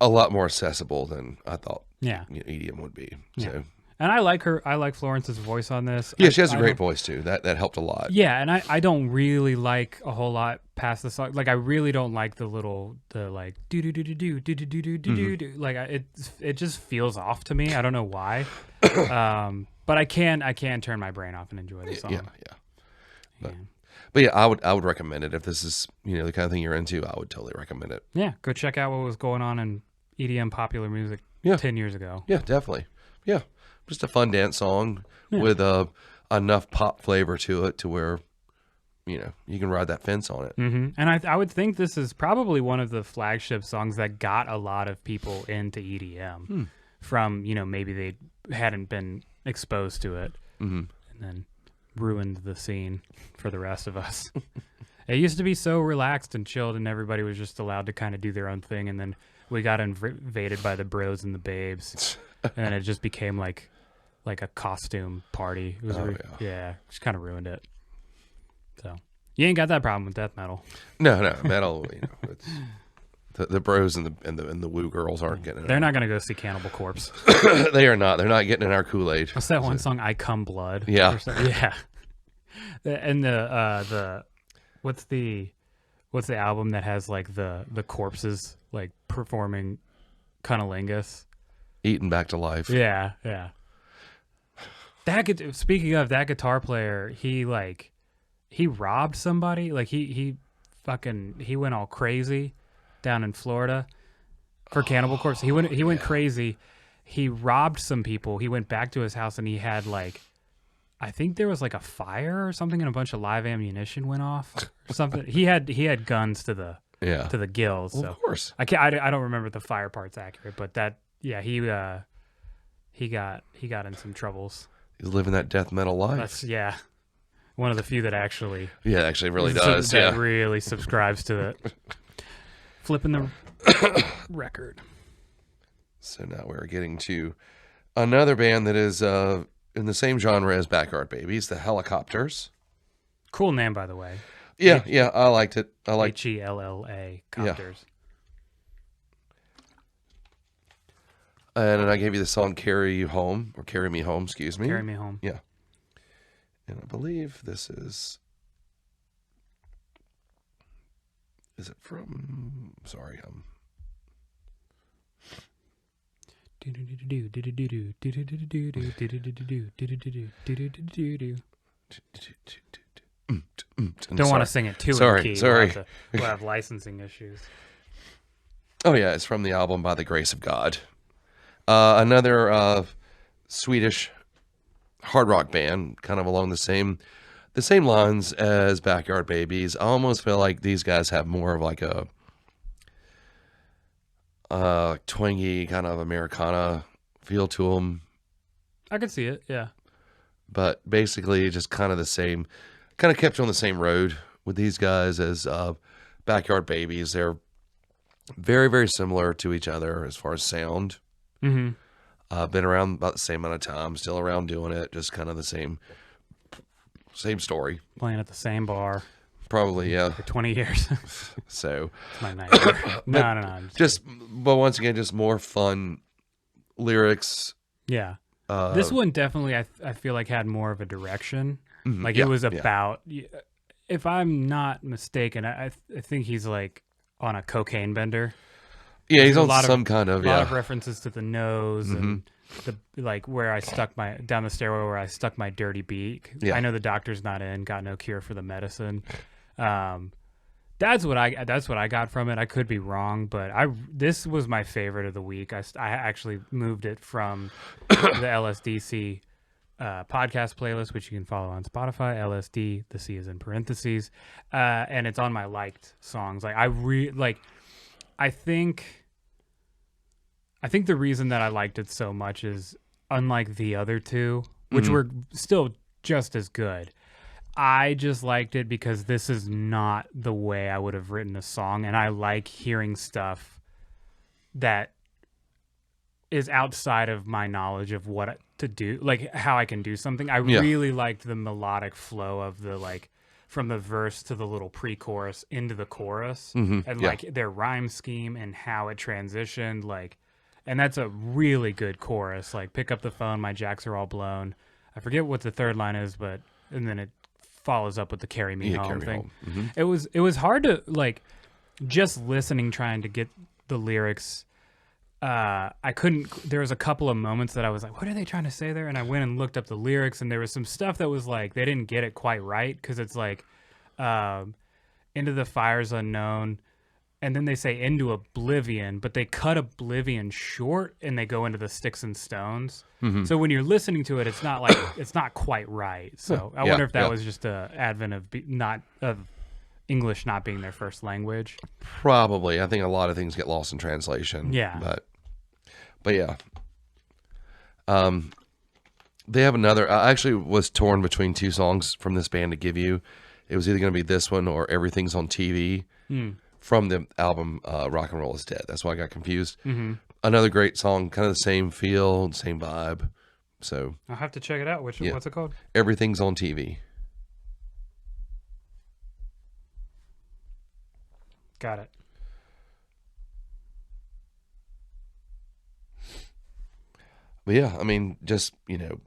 a lot more accessible than I thought EDM would be. Yeah. So. And I like her. I like Florence's voice on this. Yeah, she has a great voice too. That helped a lot. Yeah, and I don't really like a whole lot past the song. I really don't like do do do do do do do do do do. It just feels off to me. I don't know why. But I can turn my brain off and enjoy the song. Yeah. But yeah, I would recommend it if this is the kind of thing you're into. I would totally recommend it. Yeah, go check out what was going on in EDM popular music 10 years ago. Yeah, definitely. Yeah. Just a fun dance song with enough pop flavor to it to where, you can ride that fence on it. Mm-hmm. And I would think this is probably one of the flagship songs that got a lot of people into EDM from, maybe they hadn't been exposed to it and then ruined the scene for the rest of us. It used to be so relaxed and chilled and everybody was just allowed to kind of do their own thing. And then we got invaded by the bros and the babes and it just became like a costume party. It was just kind of ruined it. So you ain't got that problem with death metal. No, metal. It's, the bros and the woo girls aren't getting it. They're not gonna go see Cannibal Corpse. They are not. They're not getting in our Kool-Aid. What's that one song? I Come Blood. Yeah, yeah. And the what's the album that has like the corpses like performing cunnilingus? Eaten back to life. Yeah. Speaking of that guitar player, he robbed somebody. Like he went all crazy down in Florida for Cannibal Corpse. He went crazy. He robbed some people. He went back to his house and he had like, I think there was like a fire or something, and a bunch of live ammunition went off or something. He had guns to the gills. Well, so of course. I don't remember the fire part's accurate, but that he got in some troubles. He's living that death metal life. That's one of the few that actually really does. That really subscribes to it. Flipping the record. So now we're getting to another band that is in the same genre as Backyard Babies, the Hellacopters. Cool name, by the way. Yeah, I liked it. I liked Hella Copters. And I gave you the song Carry You Home, or Carry Me Home, excuse me. Carry Me Home. Yeah. And I believe this is it from, sorry, Don't want to sing it too in the key. We'll have licensing issues. Oh yeah, it's from the album By the Grace of God. Another Swedish hard rock band, kind of along the same lines as Backyard Babies. I almost feel like these guys have more of like a twangy kind of Americana feel to them. I could see it, yeah. But basically just kind of the same, kind of kept on the same road with these guys as Backyard Babies. They're very, very similar to each other as far as sound. Mm-hmm. Been around about the same amount of time, still around doing it, just kind of the same story. Playing at the same bar. Probably, yeah. For 20 years. So. It's my nightmare. No. But once again, just more fun lyrics. Yeah. This one definitely, I feel like, had more of a direction. Like it was about, if I'm not mistaken, I think he's like on a cocaine bender. Yeah, he's on a kind of lot of references to the nose and the where I stuck down the stairwell where I stuck my dirty beak. Yeah. I know the doctor's not in, got no cure for the medicine. That's what I got from it. I could be wrong, but this was my favorite of the week. I actually moved it from the LSDC podcast playlist, which you can follow on Spotify. LSD, the C is in parentheses, and it's on my liked songs. Like I think the reason that I liked it so much is, unlike the other two, which were still just as good, I just liked it because this is not the way I would have written a song, and I like hearing stuff that is outside of my knowledge of what to do, like how I can do something. I really liked the melodic flow of the from the verse to the little pre-chorus into the chorus, and their rhyme scheme and how it transitioned, and that's a really good chorus. Like, pick up the phone, my jacks are all blown. I forget what the third line is, and then it follows up with the carry me home thing. Mm-hmm. It was hard to just listening, trying to get the lyrics. I couldn't. There was a couple of moments that I was like, "What are they trying to say there?" And I went and looked up the lyrics, and there was some stuff that was like they didn't get it quite right, because it's into the fires unknown, and then they say into oblivion, but they cut oblivion short and they go into the sticks and stones. Mm-hmm. So when you're listening to it, it's not it's not quite right. So I wonder if that was just a advent of English not being their first language. Probably. I think a lot of things get lost in translation. Yeah. But yeah. They have another. I actually was torn between two songs from this band to give you. It was either going to be this one or Everything's on TV from the album Rock and Roll is Dead. That's why I got confused. Mm-hmm. Another great song, kind of the same feel, same vibe, So I'll have to check it out. What's it called? Everything's on TV. Got it. But yeah, I mean, just, kind of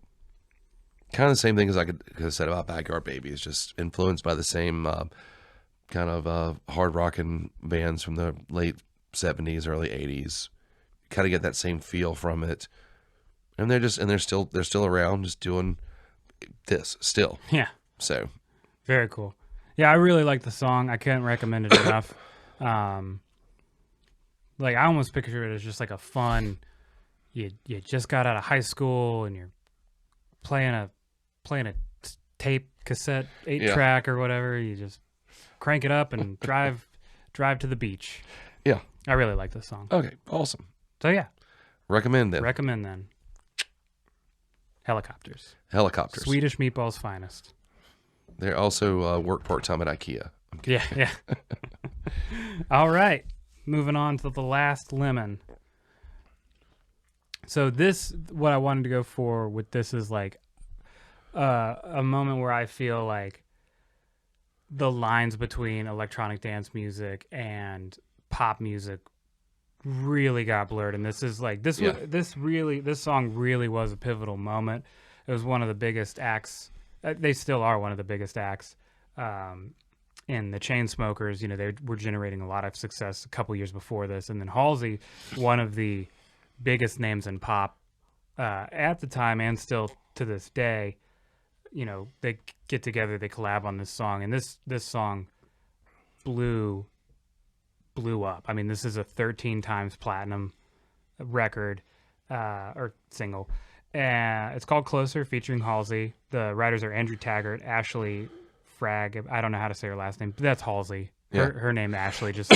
the same thing as I could have said about Backyard Babies, just influenced by the same kind of hard rocking bands from the late 70s, early 80s. Kind of get that same feel from it. And they're still around, just doing this still. Yeah. So very cool. Yeah, I really like the song. I can't recommend it enough. Like I almost picture it as just like a fun. You just got out of high school and you're playing a tape cassette 8-track or whatever. You just crank it up and drive to the beach. Yeah, I really like this song. Okay, awesome. So yeah, recommend then. Hellacopters. Swedish meatballs finest. They also work part-time at IKEA. Yeah. All right, moving on to the last lemon. So what I wanted to go for with this is like a moment where I feel like the lines between electronic dance music and pop music really got blurred, and this is like this song really was a pivotal moment. It was one of the biggest acts. They still are one of the biggest acts in the Chainsmokers. They were generating a lot of success a couple years before this, and then Halsey, one of the biggest names in pop at the time and still to this day. They get together, they collab on this song, and this song blew up. I mean, this is a 13 times platinum record or single. It's called Closer, featuring Halsey. The writers are Andrew Taggart, Ashley Fragg. I don't know how to say her last name, but that's Halsey. Her name Ashley, just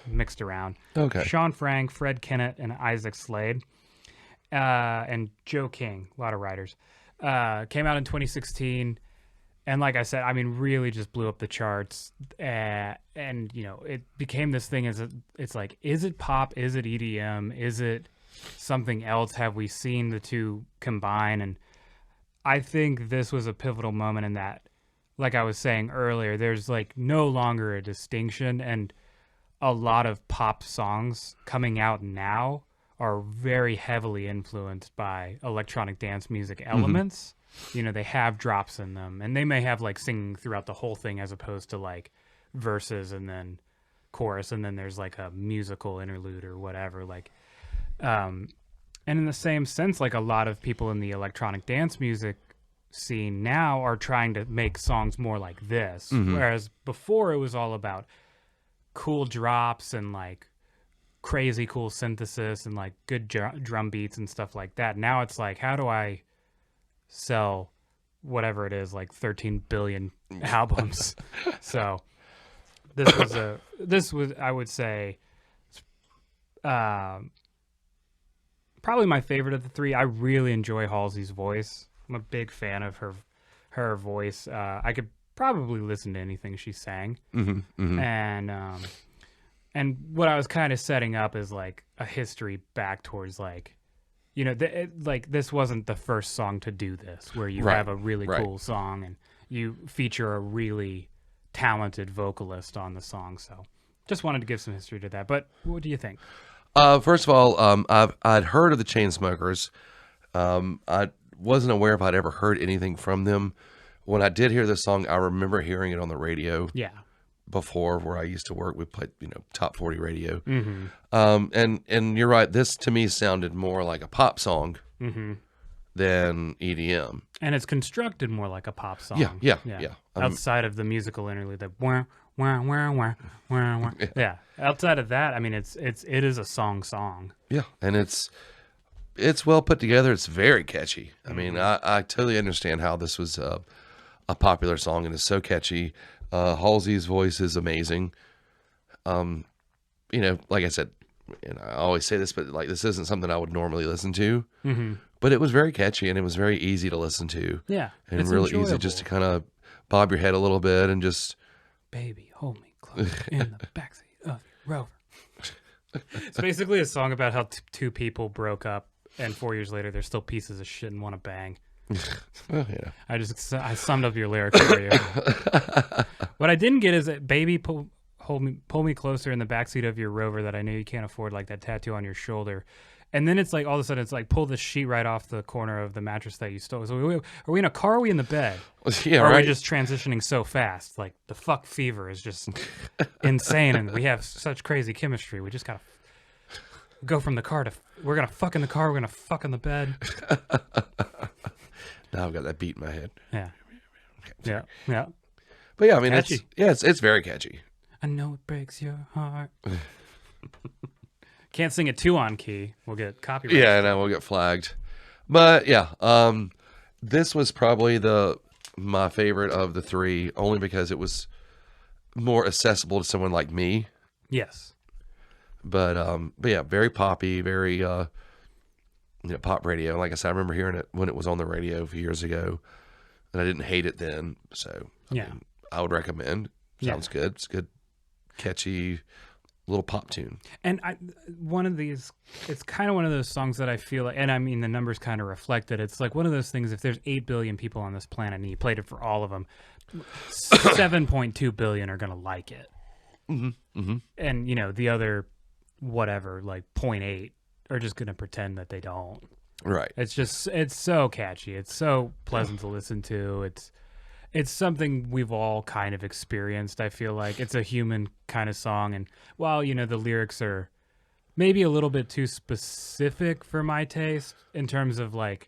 mixed around. Okay. Sean Frank, Fred Kennett, and Isaac Slade, and Joe King. A lot of writers. Came out in 2016, and like I said, I mean, really just blew up the charts. And it became this thing. It's like, is it pop? Is it EDM? Is it something else? Have we seen the two combine? And I think this was a pivotal moment in that. Like I was saying earlier, there's like no longer a distinction, and a lot of pop songs coming out now are very heavily influenced by electronic dance music elements. Mm-hmm. They have drops in them, and they may have like singing throughout the whole thing as opposed to like verses and then chorus, and then there's like a musical interlude or whatever. Like, and in the same sense, like a lot of people in the electronic dance music scene now are trying to make songs more like this, whereas before it was all about cool drops and like crazy cool synthesis and like good drum beats and stuff like that. Now it's like, how do I sell whatever it is, like 13 billion albums? So this was I would say probably my favorite of the three. I really enjoy Halsey's voice. I'm a big fan of her voice. I could probably listen to anything she sang. And what I was kind of setting up is like a history back towards like, like this wasn't the first song to do this, where you have a really cool song and you feature a really talented vocalist on the song. So just wanted to give some history to that. But what do you think? First of all, I'd heard of the Chainsmokers. I wasn't aware if I'd ever heard anything from them. When I did hear this song, I remember hearing it on the radio. Yeah. Before, where I used to work, we played, top 40 radio. And you're right. This to me sounded more like a pop song than EDM. And it's constructed more like a pop song. Yeah. Outside of the musical interlude, the wah, wah, wah, wah, wah, wah. Yeah. Outside of that, I mean, it is a song. Yeah, and it's well put together. It's very catchy. I mean, I totally understand how this was a popular song, and it's so catchy. Halsey's voice is amazing. Like I said, and I always say this, but like this isn't something I would normally listen to. But it was very catchy, and it was very easy to listen to. Yeah, and really enjoyable. Easy just to kind of bob your head a little bit and just, baby, hold me close in the backseat of your Rover. It's basically a song about how two people broke up and 4 years later they're still pieces of shit and want to bang. Oh, yeah. I summed up your lyrics for you. What I didn't get is that baby pull me closer in the backseat of your Rover that I know you can't afford, like that tattoo on your shoulder. And then it's like all of a sudden it's like pull the sheet right off the corner of the mattress that you stole. So are we in a car? Or are we in the bed? Yeah, or right. are we just transitioning so fast? Like the fuck fever is just insane, and we have such crazy chemistry. We just gotta go from the car to we're gonna fuck in the car. We're gonna fuck in the bed. Now I've got that beat in my head. Yeah, Okay. yeah. But yeah, I mean, Catchy. it's very catchy. I know it breaks your heart. Can't sing it too on key. We'll get copyright. Yeah, and we'll get flagged. But yeah, this was probably my favorite of the three, only because it was more accessible to someone like me. Yes. But yeah, very poppy, very pop radio. Like I said, I remember hearing it when it was on the radio a few years ago, and I didn't hate it then. So I mean, I would recommend. Sounds good. It's good, catchy little pop tune. And one of these, it's kind of one of those songs that I feel like, and I mean the numbers kind of reflect it. It's like one of those things. If there's 8 billion people on this planet and you played it for all of them, 7.2 billion are gonna like it. Mm-hmm. Mm-hmm. And the other whatever, like 0.8 are just gonna pretend that they don't. Right. It's so catchy. It's so pleasant to listen to. It's something we've all kind of experienced. I feel like it's a human kind of song, and while the lyrics are maybe a little bit too specific for my taste in terms of like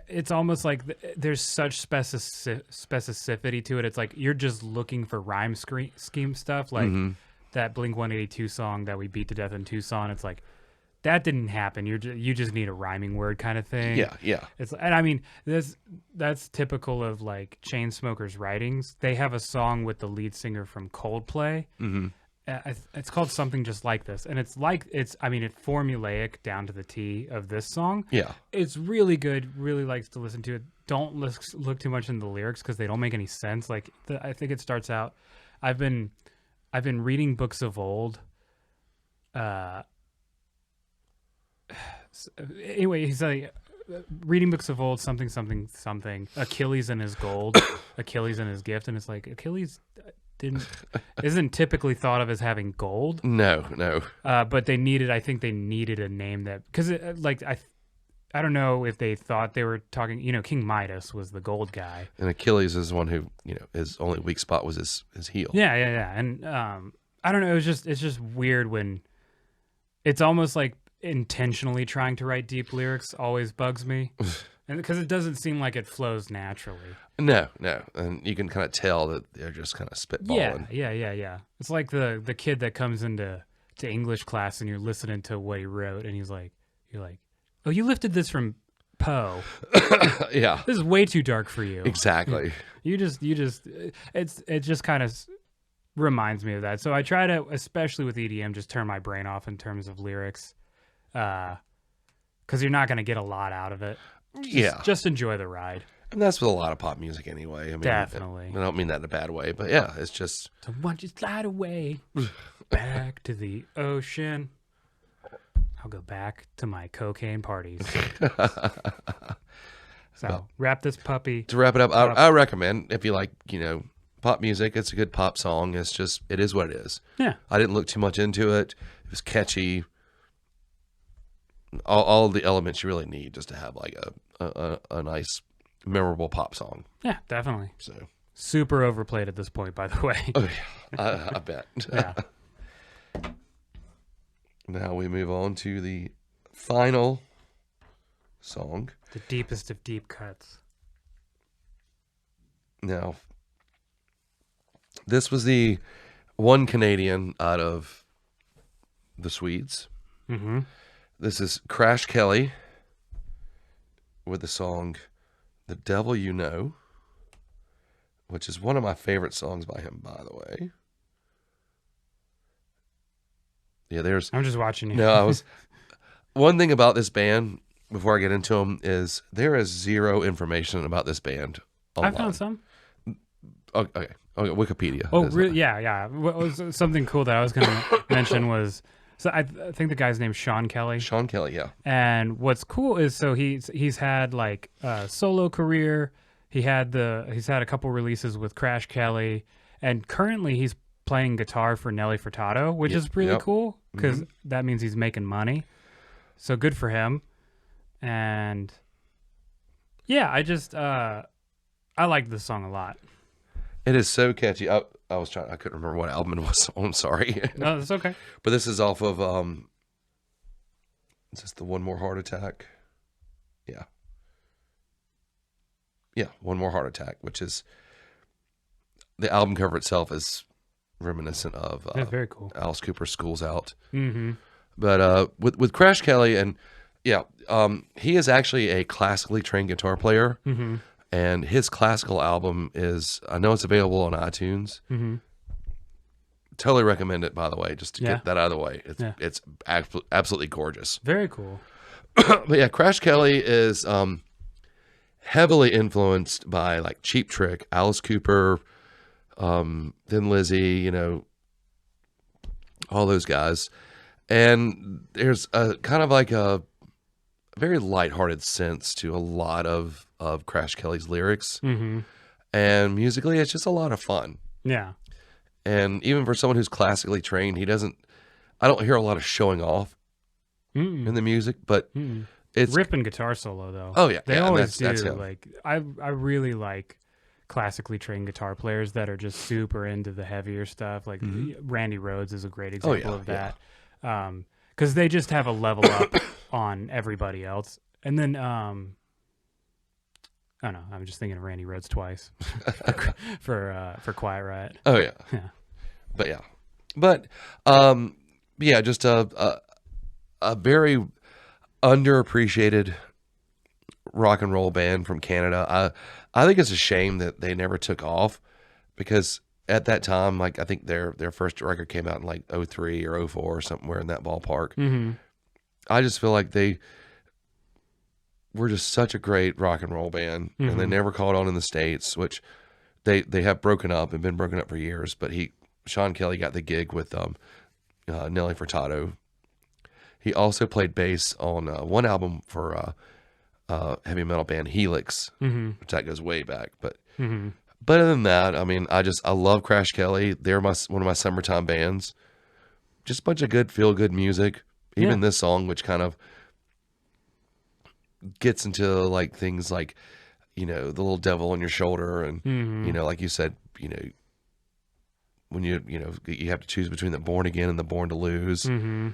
it's almost like there's such specificity to it. It's like you're just looking for rhyme scheme stuff, like that Blink-182 song that we beat to death in Tucson. It's like that didn't happen. You just need a rhyming word kind of thing. Yeah. And I mean that's typical of like Chainsmokers' writings. They have a song with the lead singer from Coldplay. Mm-hmm. It's called Something Just Like This, and it's formulaic down to the T of this song. Yeah, it's really good. Really likes to listen to it. Don't look too much into the lyrics because they don't make any sense. Like I think it starts out. I've been reading books of old. Anyway, he's like reading books of old. Something. Achilles and his gold. Achilles and his gift, and it's like Achilles isn't typically thought of as having gold. No. But I think they needed a name that, because I don't know if they thought they were talking, King Midas was the gold guy. And Achilles is one who, his only weak spot was his heel. Yeah. And I don't know, it's just weird when it's almost like intentionally trying to write deep lyrics always bugs me. And because it doesn't seem like it flows naturally. No, and you can kind of tell that they're just kind of spitballing. Yeah. It's like the kid that comes into English class and you're listening to what he wrote, and you're like, oh, you lifted this from Poe. Yeah, this is way too dark for you. Exactly. It just kind of reminds me of that. So I try to, especially with EDM, just turn my brain off in terms of lyrics, because you're not going to get a lot out of it. Just enjoy the ride. And that's with a lot of pop music anyway. I mean, definitely. I don't mean that in a bad way, but yeah, it's just. So why don't you slide away back to the ocean? I'll go back to my cocaine parties. So wrap this puppy. To wrap it up, I recommend, if you like, pop music, it's a good pop song. It is what it is. Yeah. I didn't look too much into it. It was catchy. All the elements you really need just to have like a nice, memorable pop song. Yeah, definitely. So super overplayed at this point, by the way. Oh yeah, I bet. Yeah. Now we move on to the final song. The deepest of deep cuts. Now, this was the one Canadian out of the Swedes. Mm-hmm. This is Crash Kelly with the song The Devil You Know, which is one of my favorite songs by him, by the way. Yeah, I'm just watching you. No, one thing about this band, before I get into them, is there is zero information about this band online. I found some. Okay, Wikipedia. Oh, really? Yeah. What was something cool that I was going to mention was So I think the guy's name's Sean Kelly. Sean Kelly, yeah. And what's cool is so he's had like a solo career. He's had a couple releases with Crash Kelly, and currently he's playing guitar for Nelly Furtado, which is really cool because that means he's making money. So good for him. And yeah, I like this song a lot. It is so catchy. I couldn't remember what album it was on. I'm sorry. No, that's okay. But this is off of, is this the One More Heart Attack? Yeah. Yeah, One More Heart Attack, which is, the album cover itself is reminiscent of That's very cool. Alice Cooper's School's Out. Mm-hmm. But with Crash Kelly, and yeah, he is actually a classically trained guitar player. Mm-hmm. And his classical album is, I know it's available on iTunes. Mm-hmm. Totally recommend it, by the way, just to get that out of the way. It's absolutely gorgeous. Very cool. But yeah, Crash Kelly is heavily influenced by like Cheap Trick, Alice Cooper, Thin Lizzy, all those guys. And there's a kind of like a very lighthearted sense to a lot of Crash Kelly's lyrics. Mm-hmm. And musically, it's just a lot of fun. Yeah. And even for someone who's classically trained, I don't hear a lot of showing off in the music, but it's ripping guitar solo though. Oh yeah. They always do. That's him. Like I really like classically trained guitar players that are just super into the heavier stuff. Like Randy Rhoads is a great example of that. Because they just have a level up on everybody else. And then, I don't know. I'm just thinking of Randy Rhoads twice for Quiet Riot. Oh yeah, but just a very underappreciated rock and roll band from Canada. I think it's a shame that they never took off, because at that time, like I think their first record came out in like 2003 or 2004 or somewhere in that ballpark. Mm-hmm. I just feel like they were just such a great rock and roll band, and they never caught on in the States, which they have broken up and been broken up for years. But Sean Kelly got the gig with Nelly Furtado. He also played bass on one album for heavy metal band Helix, which that goes way back. But but other than that, I mean, I love Crash Kelly. They're one of my summertime bands. Just a bunch of good feel good music. Even this song, which kind of gets into like things like, the little devil on your shoulder, and like you said, when you have to choose between the born again and the born to lose. And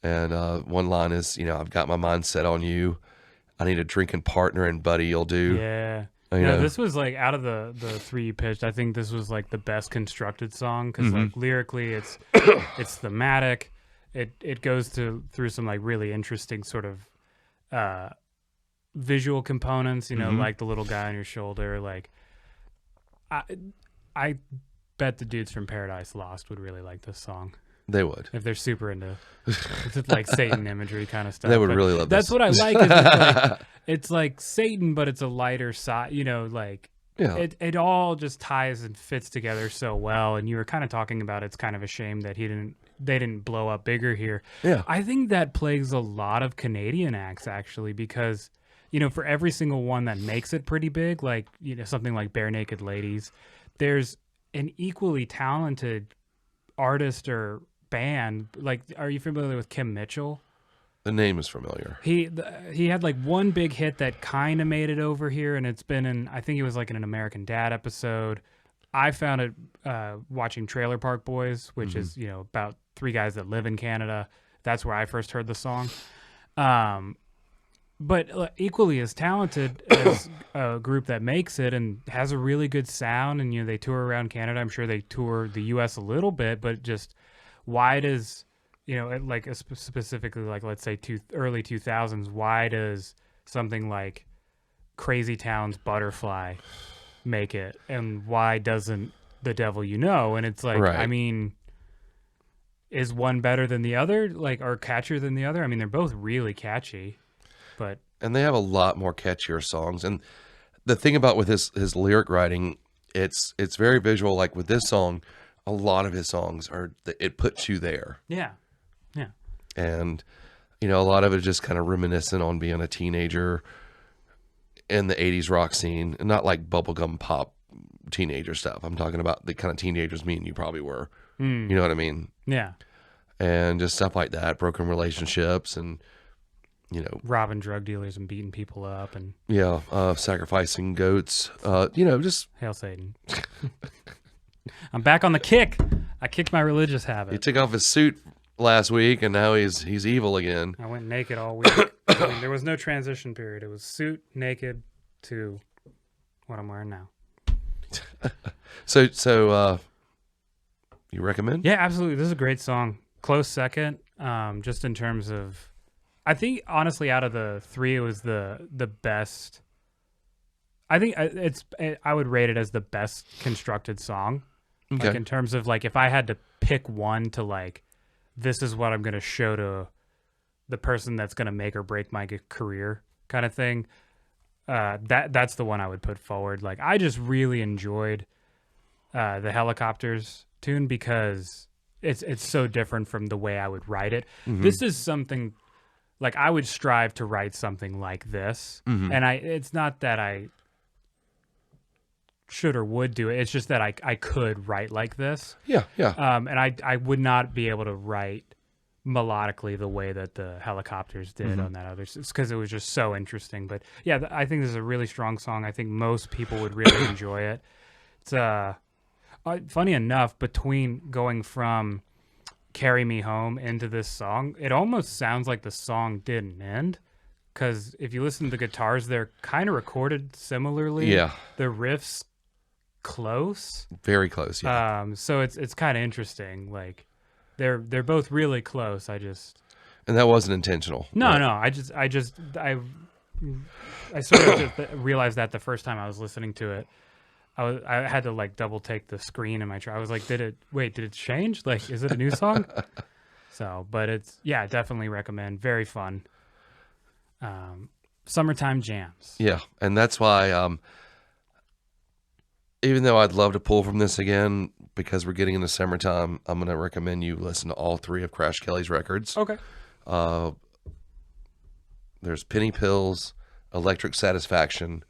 one line is, I've got my mind set on you. I need a drinking partner, and buddy, you'll do. Yeah. This was like, out of the three you pitched, I think this was like the best constructed song, because like lyrically it's thematic. It goes through some like really interesting sort of visual components, like the little guy on your shoulder. Like I bet the dudes from Paradise Lost would really like this song. They would. If they're super into it's like Satan imagery kind of stuff. They would really love this. That's what I like. Is it's like Satan, but it's a lighter side, it all just ties and fits together so well. And you were kind of talking about, it's kind of a shame that they didn't blow up bigger here. Yeah. I think that plagues a lot of Canadian acts, actually, because, for every single one that makes it pretty big, like, something like Bare Naked Ladies, there's an equally talented artist or band. Like, are you familiar with Kim Mitchell? The name is familiar. He had like one big hit that kind of made it over here, and it's been I think it was like in an American Dad episode. I found it watching Trailer Park Boys, which is, about three guys that live in Canada. That's where I first heard the song. But equally as talented as a group that makes it and has a really good sound, and, they tour around Canada. I'm sure they tour the U.S. a little bit, but just why does, like specifically, like, let's say early 2000s, why does something like Crazy Town's Butterfly make it, and why doesn't The Devil You Know? And it's like, right. I mean, is one better than the other, like, or catchier than the other? I mean, they're both really catchy, and they have a lot more catchier songs. And the thing about with his lyric writing, it's very visual. Like with this song, a lot of his songs it puts you there. Yeah. And, you know, a lot of it just kind of reminiscent on being a teenager in the 80s rock scene, and not like bubblegum pop teenager stuff. I'm talking about the kind of teenagers me and you probably were. You know what I mean? Yeah. And just stuff like that, broken relationships and, you know, robbing drug dealers and beating people up and sacrificing goats, you know, just hail Satan. I'm back on the kick. I kicked my religious habit. He took off his suit last week and now he's evil again. I went naked all week. I mean, there was no transition period. It was suit, naked to what I'm wearing now. So you recommend? Yeah, absolutely. This is a great song. Close second, just in terms of, I think honestly out of the three, it was the best. I think I would rate it as the best constructed song. Okay. Like in terms of like, if I had to pick one to like, this is what I'm going to show to the person that's going to make or break my career kind of thing. That's the one I would put forward. Like, I just really enjoyed the Hellacopters tune because it's so different from the way I would write it. Mm-hmm. This is something like I would strive to write something like this. Mm-hmm. And it's not that I should or would do it. It's just that I could write like this. Yeah. And I would not be able to write melodically the way that the Hellacopters did on that other, it's because it was just so interesting. But yeah, I think this is a really strong song. I think most people would really enjoy it. It's funny enough, between going from Carry Me Home into this song, it almost sounds like the song didn't end, because if you listen to the guitars, they're kind of recorded similarly. Yeah, the riffs close, very close. Yeah. So it's kind of interesting. Like they're both really close. And that wasn't intentional. No, right? No. I sort of just realized that the first time I was listening to it. I had to like double take the screen in my truck. I was like, did it change? Like, is it a new song? But definitely recommend. Very fun. Summertime jams. Yeah. And that's why, even though I'd love to pull from this again, because we're getting into summertime, I'm going to recommend you listen to all three of Crash Kelly's records. Okay. There's Penny Pills, Electric Satisfaction,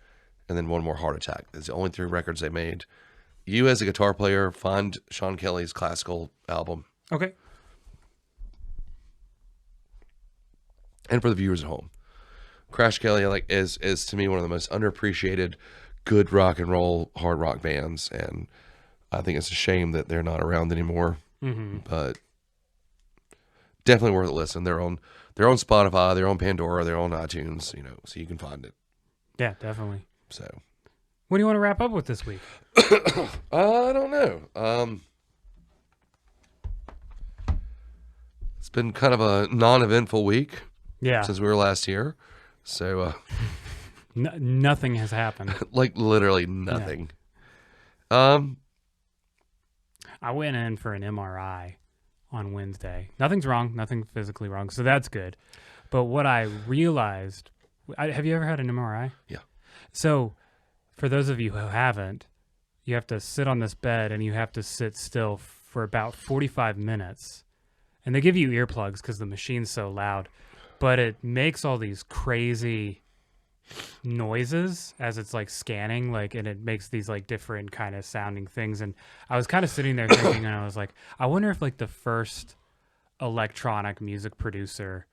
and then one more, Heart Attack. It's the only three records they made. You, as a guitar player, find Sean Kelly's classical album. Okay. And for the viewers at home, Crash Kelly is to me one of the most underappreciated good rock and roll hard rock bands, and I think it's a shame that they're not around anymore. Mm-hmm. But definitely worth a listen. They're on Spotify, they're on Pandora, they're on iTunes, so you can find it. Yeah, definitely. So, what do you want to wrap up with this week? I don't know. It's been kind of a non-eventful week. Yeah. Since we were last here. So, nothing has happened. Like literally nothing. Yeah. I went in for an MRI on Wednesday. Nothing's wrong. Nothing physically wrong. So that's good. But what I realized, have you ever had an MRI? Yeah. So for those of you who haven't, you have to sit on this bed and you have to sit still for about 45 minutes. And they give you earplugs because the machine's so loud. But it makes all these crazy noises as it's like scanning, and it makes these like different kind of sounding things. And I was kind of sitting there thinking, and I was like, I wonder if like the first electronic music producer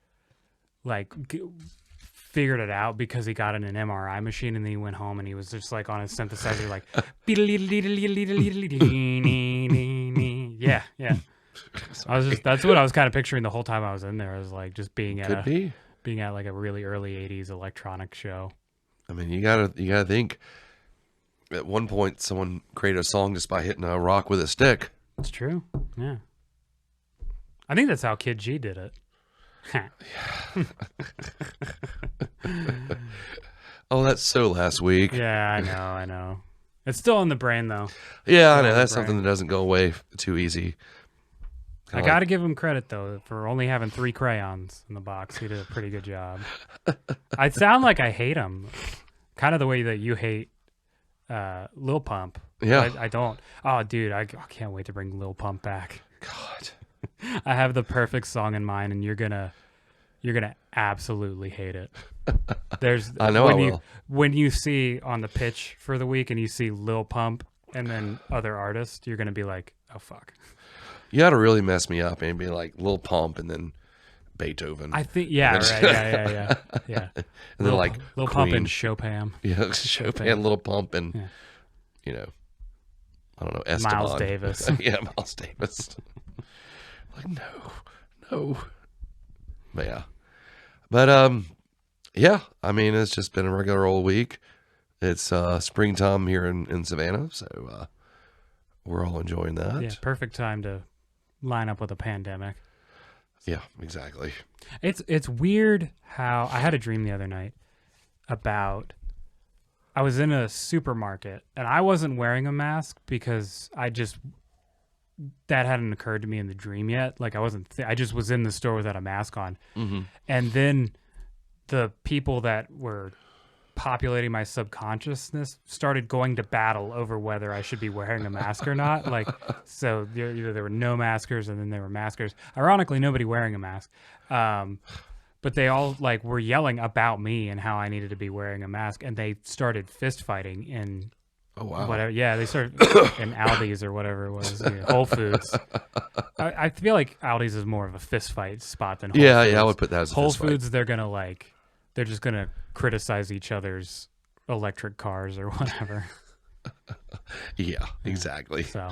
figured it out because he got in an MRI machine, and then he went home and he was just like on his synthesizer, like, yeah. That's what I was kind of picturing the whole time I was in there. I was like just being at like a really early 80s electronic show. I mean, you gotta think at one point someone created a song just by hitting a rock with a stick. It's true. Yeah. I think that's how Kid G did it. Oh, that's so last week. Yeah, I know. It's still in the brain though. Yeah, I know. That's something that doesn't go away too easy. I got to give him credit, though, for only having 3 crayons in the box. He did a pretty good job. I sound like I hate him. Kind of the way that you hate Lil Pump. Yeah. I don't. Oh, dude, I can't wait to bring Lil Pump back. God. I have the perfect song in mind, and you're gonna absolutely hate it. I know when I you will. when you see on the pitch for the week and you see Lil Pump and then other artists, you're gonna be like, oh fuck. You got to really mess me up and be like Lil Pump and then Beethoven. I think right, yeah. And then like Lil Queen. Pump and Chopin. Yeah, Chopin, Little Pump, and you know, I don't know, Esteban. Miles Davis. Yeah, Miles Davis. Like no. But yeah. I mean, it's just been a regular old week. It's springtime here in Savannah, so we're all enjoying that. Yeah, perfect time to line up with a pandemic. Yeah, exactly. It's weird how I had a dream the other night about I was in a supermarket and I wasn't wearing a mask because that hadn't occurred to me in the dream yet. Like I just was in the store without a mask on. Mm-hmm. And then the people that were populating my subconsciousness started going to battle over whether I should be wearing a mask or not. Like, so either there were no maskers and then there were maskers. Ironically, nobody wearing a mask. But they all like were yelling about me and how I needed to be wearing a mask. And they started fist fighting in whatever. Yeah, they started in Aldi's or whatever it was, Whole Foods. I feel like Aldi's is more of a fist fight spot than Whole Foods. Yeah, I would put that as a Whole fist Foods, fight. they're just going to criticize each other's electric cars or whatever. Yeah, exactly. So,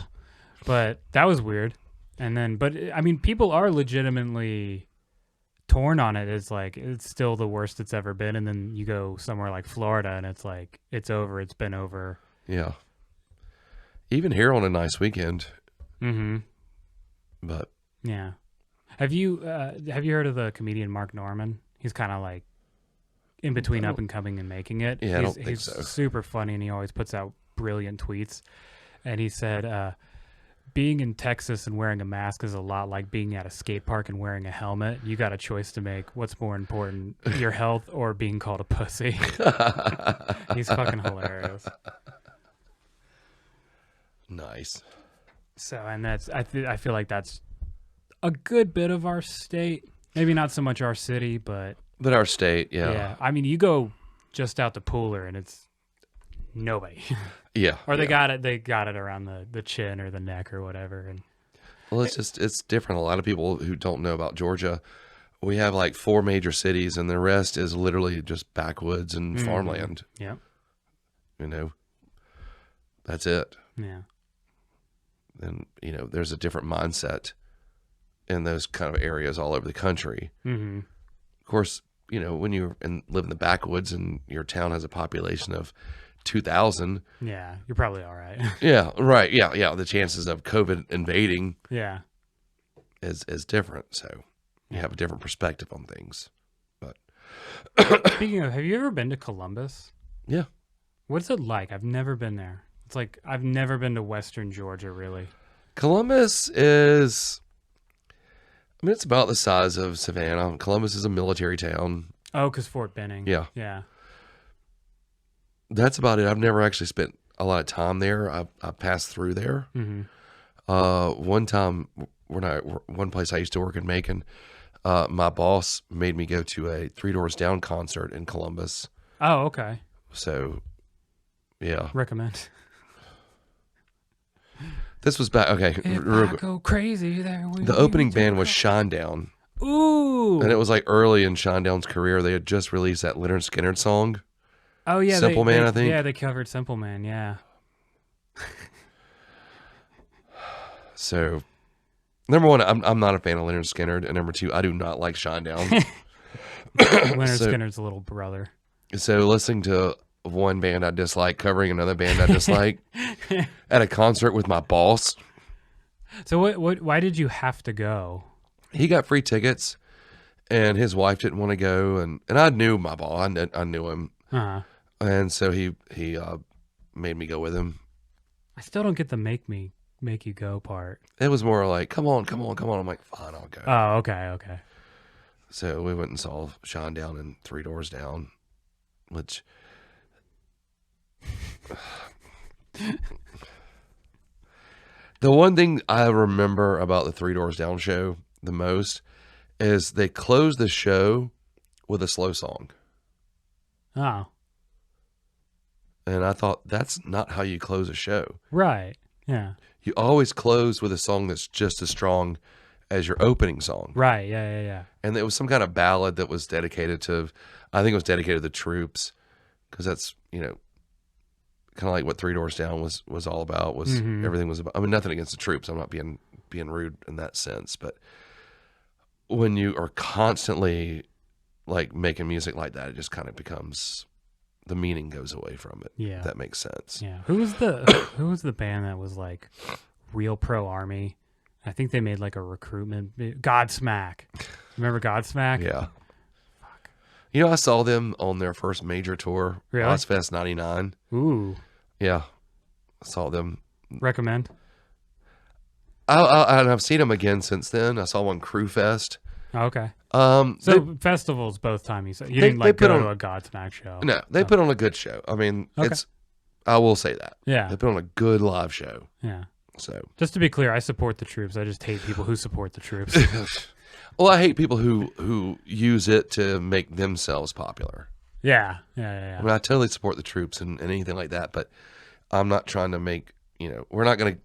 but that was weird. And then, but I mean, people are legitimately torn on it. It's like, it's still the worst it's ever been. And then you go somewhere like Florida and it's like, it's over. It's been over. Yeah. Even here on a nice weekend. Mm-hmm. But. Yeah. Have you heard of the comedian Mark Norman? He's kind of like in between up and coming and making it. Yeah, I don't think he's so. Super funny, and he always puts out brilliant tweets. And he said, being in Texas and wearing a mask is a lot like being at a skate park and wearing a helmet. You got a choice to make. What's more important, your health or being called a pussy? He's fucking hilarious. Nice. So, and that's I feel like that's a good bit of our state. Maybe not so much our city, but our state, yeah. Yeah, I mean, you go just out to Pooler and it's nobody. Yeah. Or they got it around the chin or the neck or whatever. And well, it's different. A lot of people who don't know about Georgia, we have like 4 major cities and the rest is literally just backwoods and farmland. Yeah. That's it. Yeah. And, there's a different mindset in those kind of areas all over the country. Mm-hmm. Of course, when you live in the backwoods and your town has a population of 2,000. Yeah, you're probably all right. Yeah, right. Yeah. The chances of COVID invading is different. So you have a different perspective on things. But speaking of, have you ever been to Columbus? Yeah. What's it like? I've never been there. It's like I've never been to Western Georgia, really. Columbus is... it's about the size of Savannah. Columbus is a military town. Oh, because Fort Benning. Yeah. Yeah. That's about it. I've never actually spent a lot of time there. I passed through there. Mm-hmm. One time, one place I used to work in Macon, my boss made me go to a Three Doors Down concert in Columbus. Oh, okay. So, yeah. Recommend. This was back. Okay. If I go crazy there. The opening band was Shinedown. Ooh. And it was like early in Shinedown's career. They had just released that Leonard Skinner song. Oh, yeah. Simple Man, I think. Yeah, they covered Simple Man, yeah. So, number one, I'm not a fan of Leonard Skinner. And number two, I do not like Shinedown. Leonard Skinner's little brother. So, listening to one band I dislike covering another band I dislike at a concert with my boss. So, why did you have to go? He got free tickets, and his wife didn't want to go. And I knew my boss. I knew him. Uh-huh. And so he made me go with him. I still don't get the make you go part. It was more like, come on. I'm like, fine, I'll go. Oh, okay. So we went and saw Shinedown and Three Doors Down, which the one thing I remember about the Three Doors Down show the most is they close the show with a slow song. Oh. And I thought, that's not how you close a show. Right. Yeah. You always close with a song that's just as strong as your opening song. Right. Yeah. And it was some kind of ballad that was dedicated to, I think it was dedicated to the troops, because that's, kind of like what Three Doors Down was all about, was everything was about. I mean, nothing against the troops. I'm not being rude in that sense, but when you are constantly like making music like that, it just kind of becomes, the meaning goes away from it. Yeah. If that makes sense. Yeah. Who was the band that was like Real Pro Army? I think they made like a recruitment Godsmack. Remember Godsmack? Yeah. Fuck. I saw them on their first major tour, really? Ozfest 99. Ooh. Yeah. I saw them. Recommend? And I've seen them again since then. I saw one Crew Fest. Okay. So festivals both times you said. You didn't like go to a Godsmack show. No, they put on a good show. I mean, I will say that. Yeah. They put on a good live show. Yeah. So just to be clear, I support the troops. I just hate people who support the troops. Well, I hate people who use it to make themselves popular. Yeah. I mean, I totally support the troops and anything like that, but I'm not trying to make, we're not going to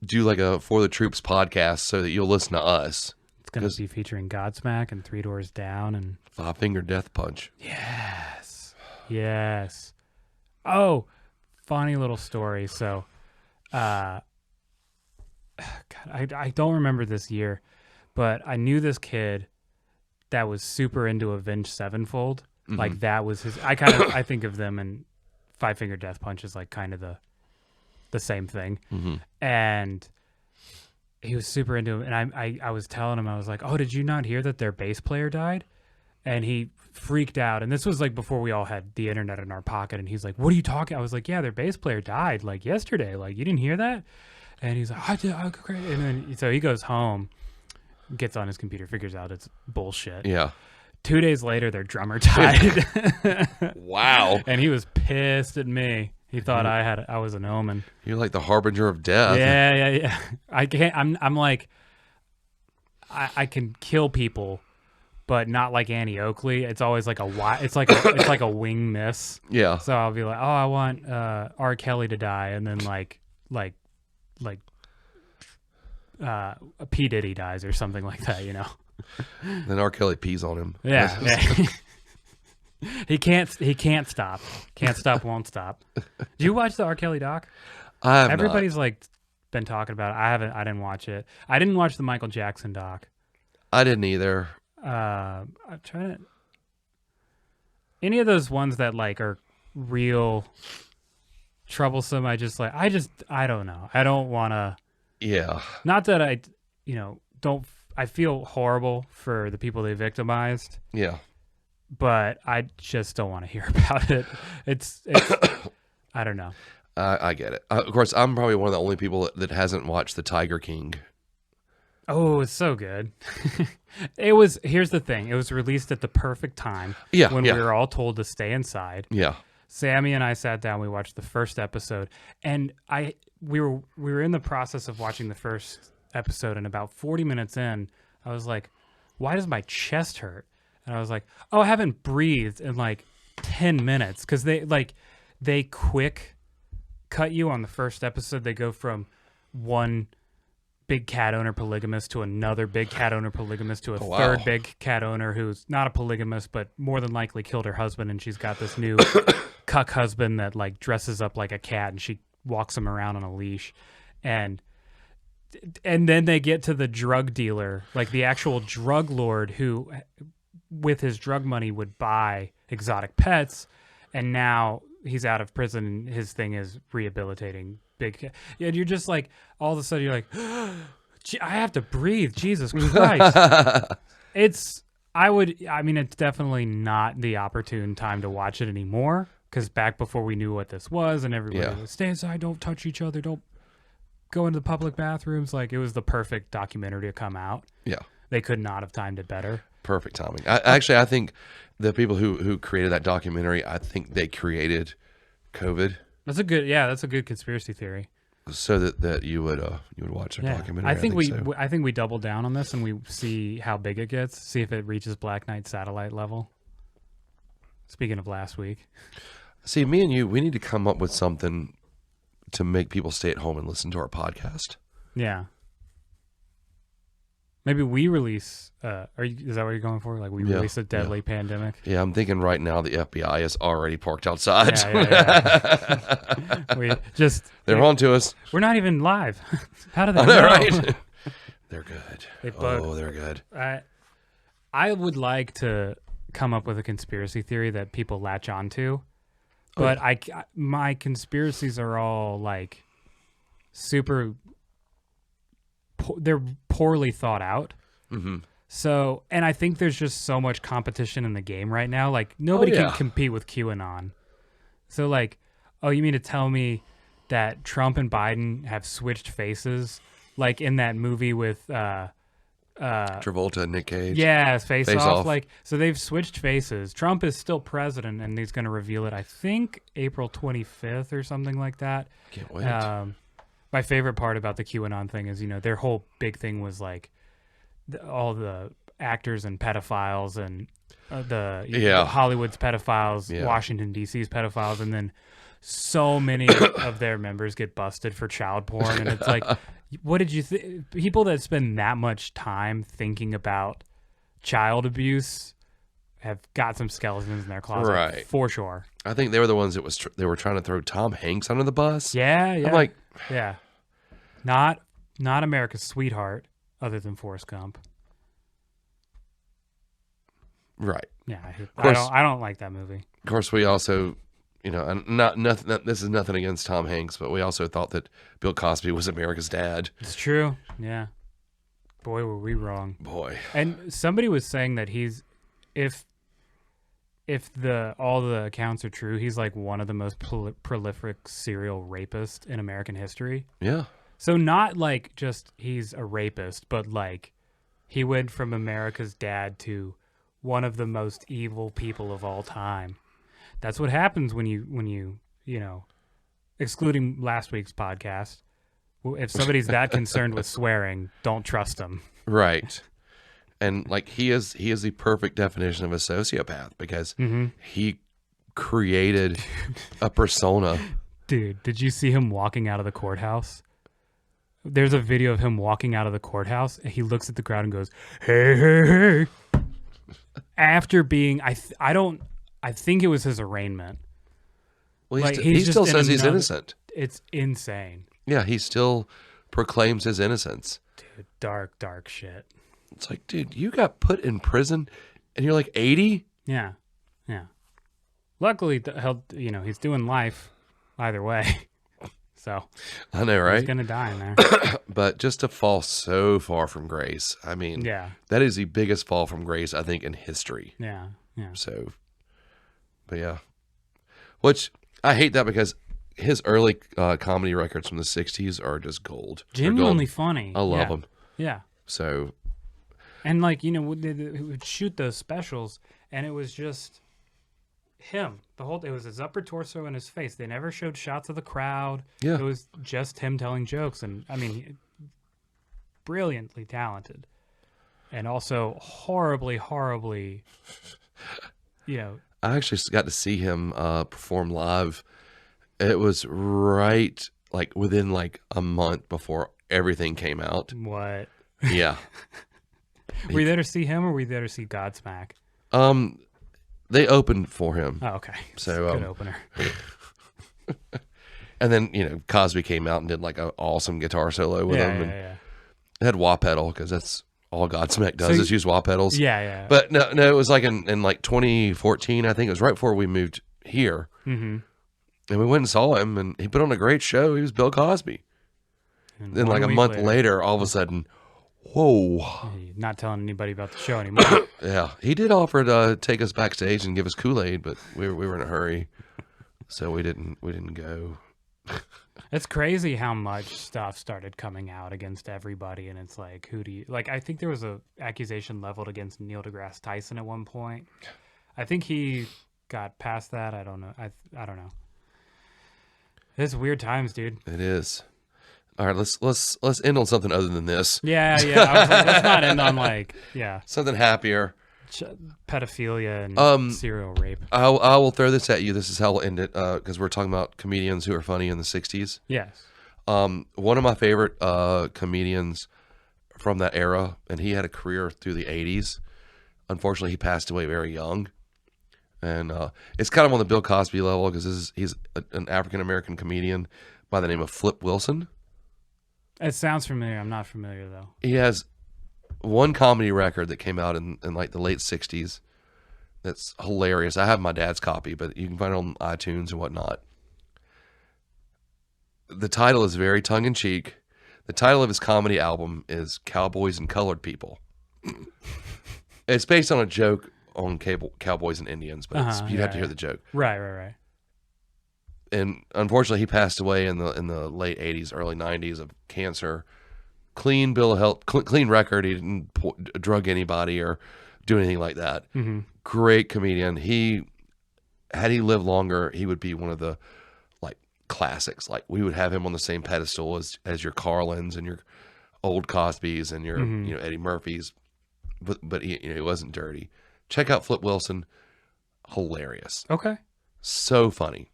do like a For the Troops podcast so that you'll listen to us. It's going to be featuring Godsmack and Three Doors Down and Five Finger Death Punch. Yes. Oh, funny little story. So, God, I don't remember this year, but I knew this kid that was super into Avenged Sevenfold. Mm-hmm. Like that was his. I think of them and Five Finger Death Punch is like kind of the same thing. Mm-hmm. And he was super into it. And I was telling him, I was like, oh, did you not hear that their bass player died? And he freaked out. And this was like before we all had the internet in our pocket. And he's like, what are you talking? I was like, yeah, their bass player died like yesterday. Like, you didn't hear that? And he's like, I did. Oh, great. And then so he goes home, gets on his computer, figures out it's bullshit. Yeah. 2 days later, their drummer died. Wow. And he was pissed at me. He thought I was an omen. You're like the harbinger of death. Yeah. I can't. I'm like, I can kill people, but not like Annie Oakley. It's always like it's like a wing miss. Yeah. So I'll be like, oh, I want R. Kelly to die, and then like P. Diddy dies or something like that, Then R. Kelly pees on him. Yeah. He can't stop. Can't stop, won't stop. Did you watch the R. Kelly doc? Everybody's like been talking about it. I didn't watch it. I didn't watch the Michael Jackson doc. I didn't either. I'm trying to. Any of those ones that like are real troublesome. I don't know. I don't want to. Yeah. Not that I, don't. I feel horrible for the people they victimized. Yeah. But I just don't want to hear about it. It's I don't know. I get it. Of course, I'm probably one of the only people that hasn't watched The Tiger King. Oh, it's so good. Here's the thing. It was released at the perfect time. Yeah. When we were all told to stay inside. Yeah. Sammy and I sat down, we watched the first episode, and we were in the process of watching the first episode, and about 40 minutes in, I was like, why does my chest hurt? And I was like, oh, I haven't breathed in like 10 minutes. Because they quick cut you on the first episode. They go from one big cat owner polygamist to another big cat owner polygamist to a third big cat owner who's not a polygamist, but more than likely killed her husband. And she's got this new cuck husband that like dresses up like a cat and she walks him around on a leash. And then they get to the drug dealer, like the actual drug lord who, with his drug money, would buy exotic pets, and now he's out of prison and his thing is rheabilitating big. And you're just like, all of a sudden you're like, I have to breathe, Jesus Christ. It's definitely not the opportune time to watch it anymore, because back before we knew what this was and everybody was, stay inside, don't touch each other, don't go into the public bathrooms. Like, it was the perfect documentary to come out. Yeah. They could not have timed it better. Perfect timing. I think the people who created that documentary, I think they created COVID. That's a good conspiracy theory. so that you would watch a documentary. I think we double down on this and we see how big it gets. See if it reaches Black Knight satellite level. Speaking of last week, see, me and you, we need to come up with something to make people stay at home and listen to our podcast. Yeah. Maybe we release. Is that what you're going for? Like we release a deadly pandemic. Yeah, I'm thinking right now the FBI is already parked outside. They're on to us. We're not even live. How do they know? Know? Right? They're good. They're good. I would like to come up with a conspiracy theory that people latch onto, but my conspiracies are all like super. They're poorly thought out. Mm-hmm. So, and I think there's just so much competition in the game right now. Like nobody can compete with QAnon. So like, oh, you mean to tell me that Trump and Biden have switched faces? Like in that movie with Travolta and Nick Cage. Yeah, Face Off. Like, so they've switched faces. Trump is still president and he's going to reveal it, I think, April 25th or something like that. Can't wait. My favorite part about the QAnon thing is, their whole big thing was like all the actors and pedophiles and Hollywood's pedophiles, Washington, D.C.'s pedophiles, and then so many of their members get busted for child porn. And it's like, what did you think? People that spend that much time thinking about child abuse have got some skeletons in their closet, right? For sure. I think they were the ones that they were trying to throw Tom Hanks under the bus. Yeah. I'm like, not America's sweetheart, other than Forrest Gump. Right. Yeah. I don't like that movie. Of course, we also, and nothing. This is nothing against Tom Hanks, but we also thought that Bill Cosby was America's dad. It's true. Yeah. Boy, were we wrong. Boy. And somebody was saying that if all the accounts are true, he's like one of the most prolific serial rapists in American history. Yeah. So not like just he's a rapist, but like he went from America's dad to one of the most evil people of all time. That's what happens when you excluding last week's podcast. If somebody's that concerned with swearing, don't trust them. Right. And like he is the perfect definition of a sociopath because he created a persona. Dude, did you see him walking out of the courthouse? There's a video of him walking out of the courthouse and he looks at the crowd and goes, "Hey, hey, hey." After being I think it was his arraignment. Well, he still says he's innocent. It's insane. Yeah, he still proclaims his innocence. Dude, dark shit. It's like, dude, you got put in prison and you're like 80? Yeah. Luckily, he's doing life either way. So I know, right? He's going to die in there. But just to fall so far from grace, I mean, that is the biggest fall from grace, I think, in history. Yeah. So, but yeah. Which, I hate that because his early comedy records from the 60s are just gold. Genuinely funny. I love them. Yeah. So. And like, they would shoot those specials and it was just him. It was his upper torso and his face. They never showed shots of the crowd. Yeah. It was just him telling jokes. And I mean, brilliantly talented. And also horribly, I actually got to see him perform live. It was right, like, within, like, a month before everything came out. What? Yeah. Were you there to see him or were you there to see Godsmack? They opened for him. Oh, okay. So good opener. And then, Cosby came out and did, like, an awesome guitar solo with him. Yeah. It had wah pedal because that's all Godsmack does is use wah pedals. Yeah. But no, it was like in like 2014, I think. It was right before we moved here. Mm-hmm. And we went and saw him, and he put on a great show. He was Bill Cosby. And then like a month later, all of a sudden, whoa. You're not telling anybody about the show anymore. Yeah. He did offer to take us backstage and give us Kool-Aid, but we were in a hurry. So we didn't go. It's crazy how much stuff started coming out against everybody, and it's like, who do you like? I think there was a accusation leveled against Neil deGrasse Tyson at one point. I think he got past that. I don't know. I don't know. It's weird times, dude. It is. All right, let's end on something other than this. Yeah. I was like, let's not end on like Something happier. Pedophilia and serial rape. I will throw this at you. This is how we'll end it because we're talking about comedians who are funny in the 60s. Yes. One of my favorite comedians from that era, and he had a career through the 80s. Unfortunately, he passed away very young. And it's kind of on the Bill Cosby level because he's an African-American comedian by the name of Flip Wilson. It sounds familiar. I'm not familiar, though. He has one comedy record that came out in like the late 60s that's hilarious. I have my dad's copy, but you can find it on iTunes and whatnot. The title is very tongue-in-cheek. The title of his comedy album is Cowboys and Colored People. It's based on a joke on cowboys and Indians, but you'd have to hear the joke. Right. And unfortunately, he passed away in the late 80s, early 90s of cancer. Clean bill of health, clean record. He didn't drug anybody or do anything like that. Mm-hmm. Great comedian. Had he lived longer, he would be one of the like classics. Like we would have him on the same pedestal as your Carlins and your old Cosbys and your Eddie Murphys. But he wasn't dirty. Check out Flip Wilson. Hilarious. Okay. So funny.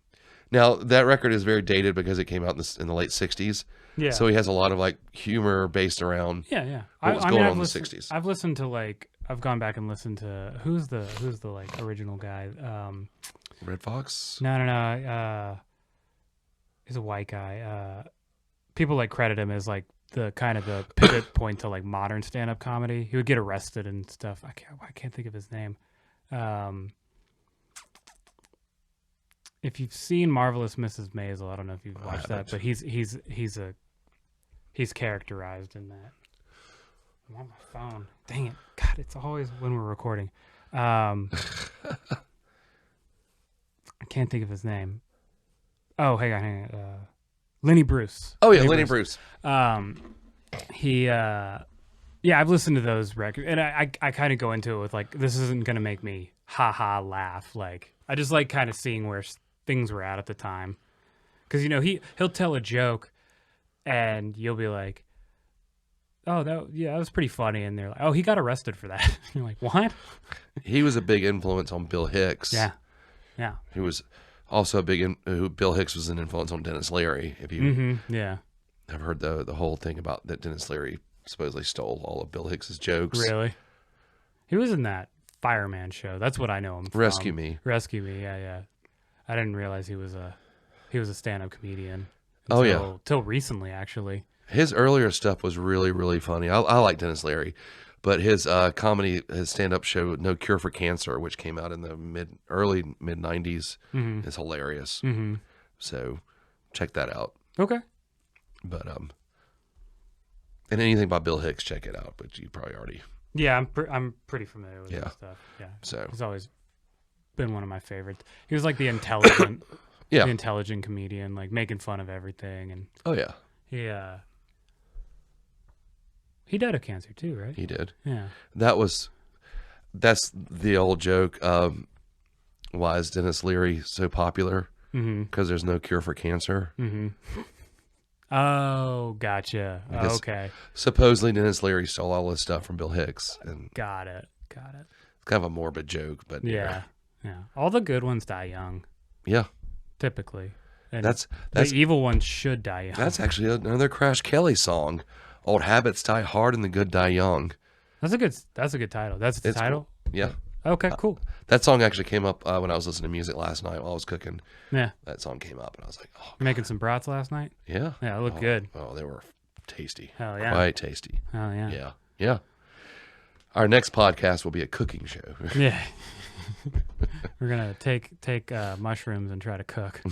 Now that record is very dated because it came out in the late 60s. Yeah. So he has a lot of like humor based around what was going on in the 60s. I've listened to I've gone back and listened to who's the like original guy. Red Fox? No. He's a white guy. People like credit him as like the kind of the pivot point to like modern stand-up comedy. He would get arrested and stuff. I can't think of his name. If you've seen Marvelous Mrs. Maisel, I don't know if you've watched that, but he's characterized in that. I'm on my phone. Dang it. God, it's always when we're recording. I can't think of his name. Oh, hang on. Lenny Bruce. Oh, yeah, Lenny Bruce. I've listened to those records, and I kind of go into it with, like, this isn't going to make me ha-ha laugh. Like, I just like kind of seeing where things were at the time. Because, he'll tell a joke, and you'll be like, oh, that was pretty funny. And they're like, oh, he got arrested for that. You're like, what? He was a big influence on Bill Hicks. Yeah. He was also a big Bill Hicks was an influence on Dennis Leary. If you have heard the whole thing about that Dennis Leary supposedly stole all of Bill Hicks's jokes. Really? He was in that Fireman show. That's what I know him from. Rescue Me. Yeah. I didn't realize he was a stand-up comedian. Till recently, actually. His earlier stuff was really, really funny. I like Dennis Leary, but his his stand-up show No Cure for Cancer, which came out in the early mid 90s, is hilarious. Mm-hmm. So check that out. Okay. But and anything by Bill Hicks, check it out. But you probably already. Yeah, I'm pretty familiar with his stuff. Yeah. So he's always been one of my favorites. He was like the intelligent, the intelligent comedian, like making fun of everything, and he died of cancer too, right? He did. Yeah. That's the old joke. Why is Dennis Leary so popular? Because there's no cure for cancer. Mm-hmm. Oh, gotcha. Okay. Supposedly Dennis Leary stole all this stuff from Bill Hicks. And got it. It's kind of a morbid joke, but yeah. All the good ones die young. Yeah. Typically. And that's the evil ones should die young. That's actually another Crash Kelly song. Old habits die hard and the good die young. That's a good title. That's the title? Cool. Yeah. Okay, cool. That song actually came up when I was listening to music last night while I was cooking. Yeah. That song came up and I was like, oh. Making some brats last night? Yeah. Yeah, it looked good. Oh, they were tasty. Hell yeah. Quite tasty. Hell yeah. Yeah. Yeah. Our next podcast will be a cooking show. Yeah. We're going to take mushrooms and try to cook.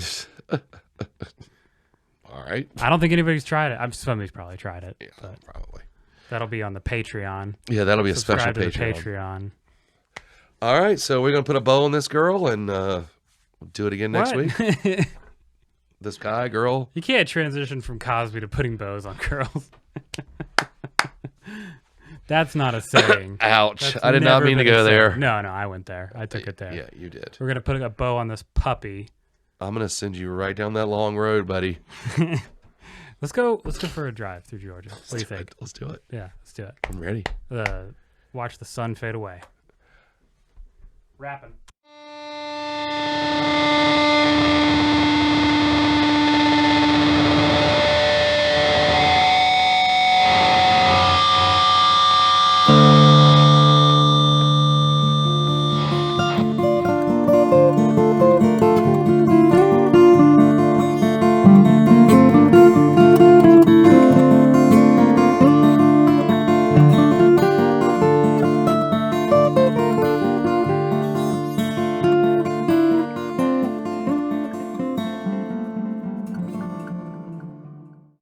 All right. I don't think anybody's tried it. Somebody's probably tried it. Yeah, probably. That'll be on the Patreon. Yeah, that'll be a special Patreon. Subscribe to the Patreon. All right, so we're going to put a bow on this girl and we'll do it again next week. This guy, girl. You can't transition from Cosby to putting bows on girls. That's not a saying. Ouch. I did not mean to go there. No, I went there. I took it there. Yeah, you did. We're going to put a bow on this puppy. I'm going to send you right down that long road, buddy. Let's go for a drive through Georgia. What do you think? Let's do it. Yeah, let's do it. I'm ready. Watch the sun fade away. Rapping.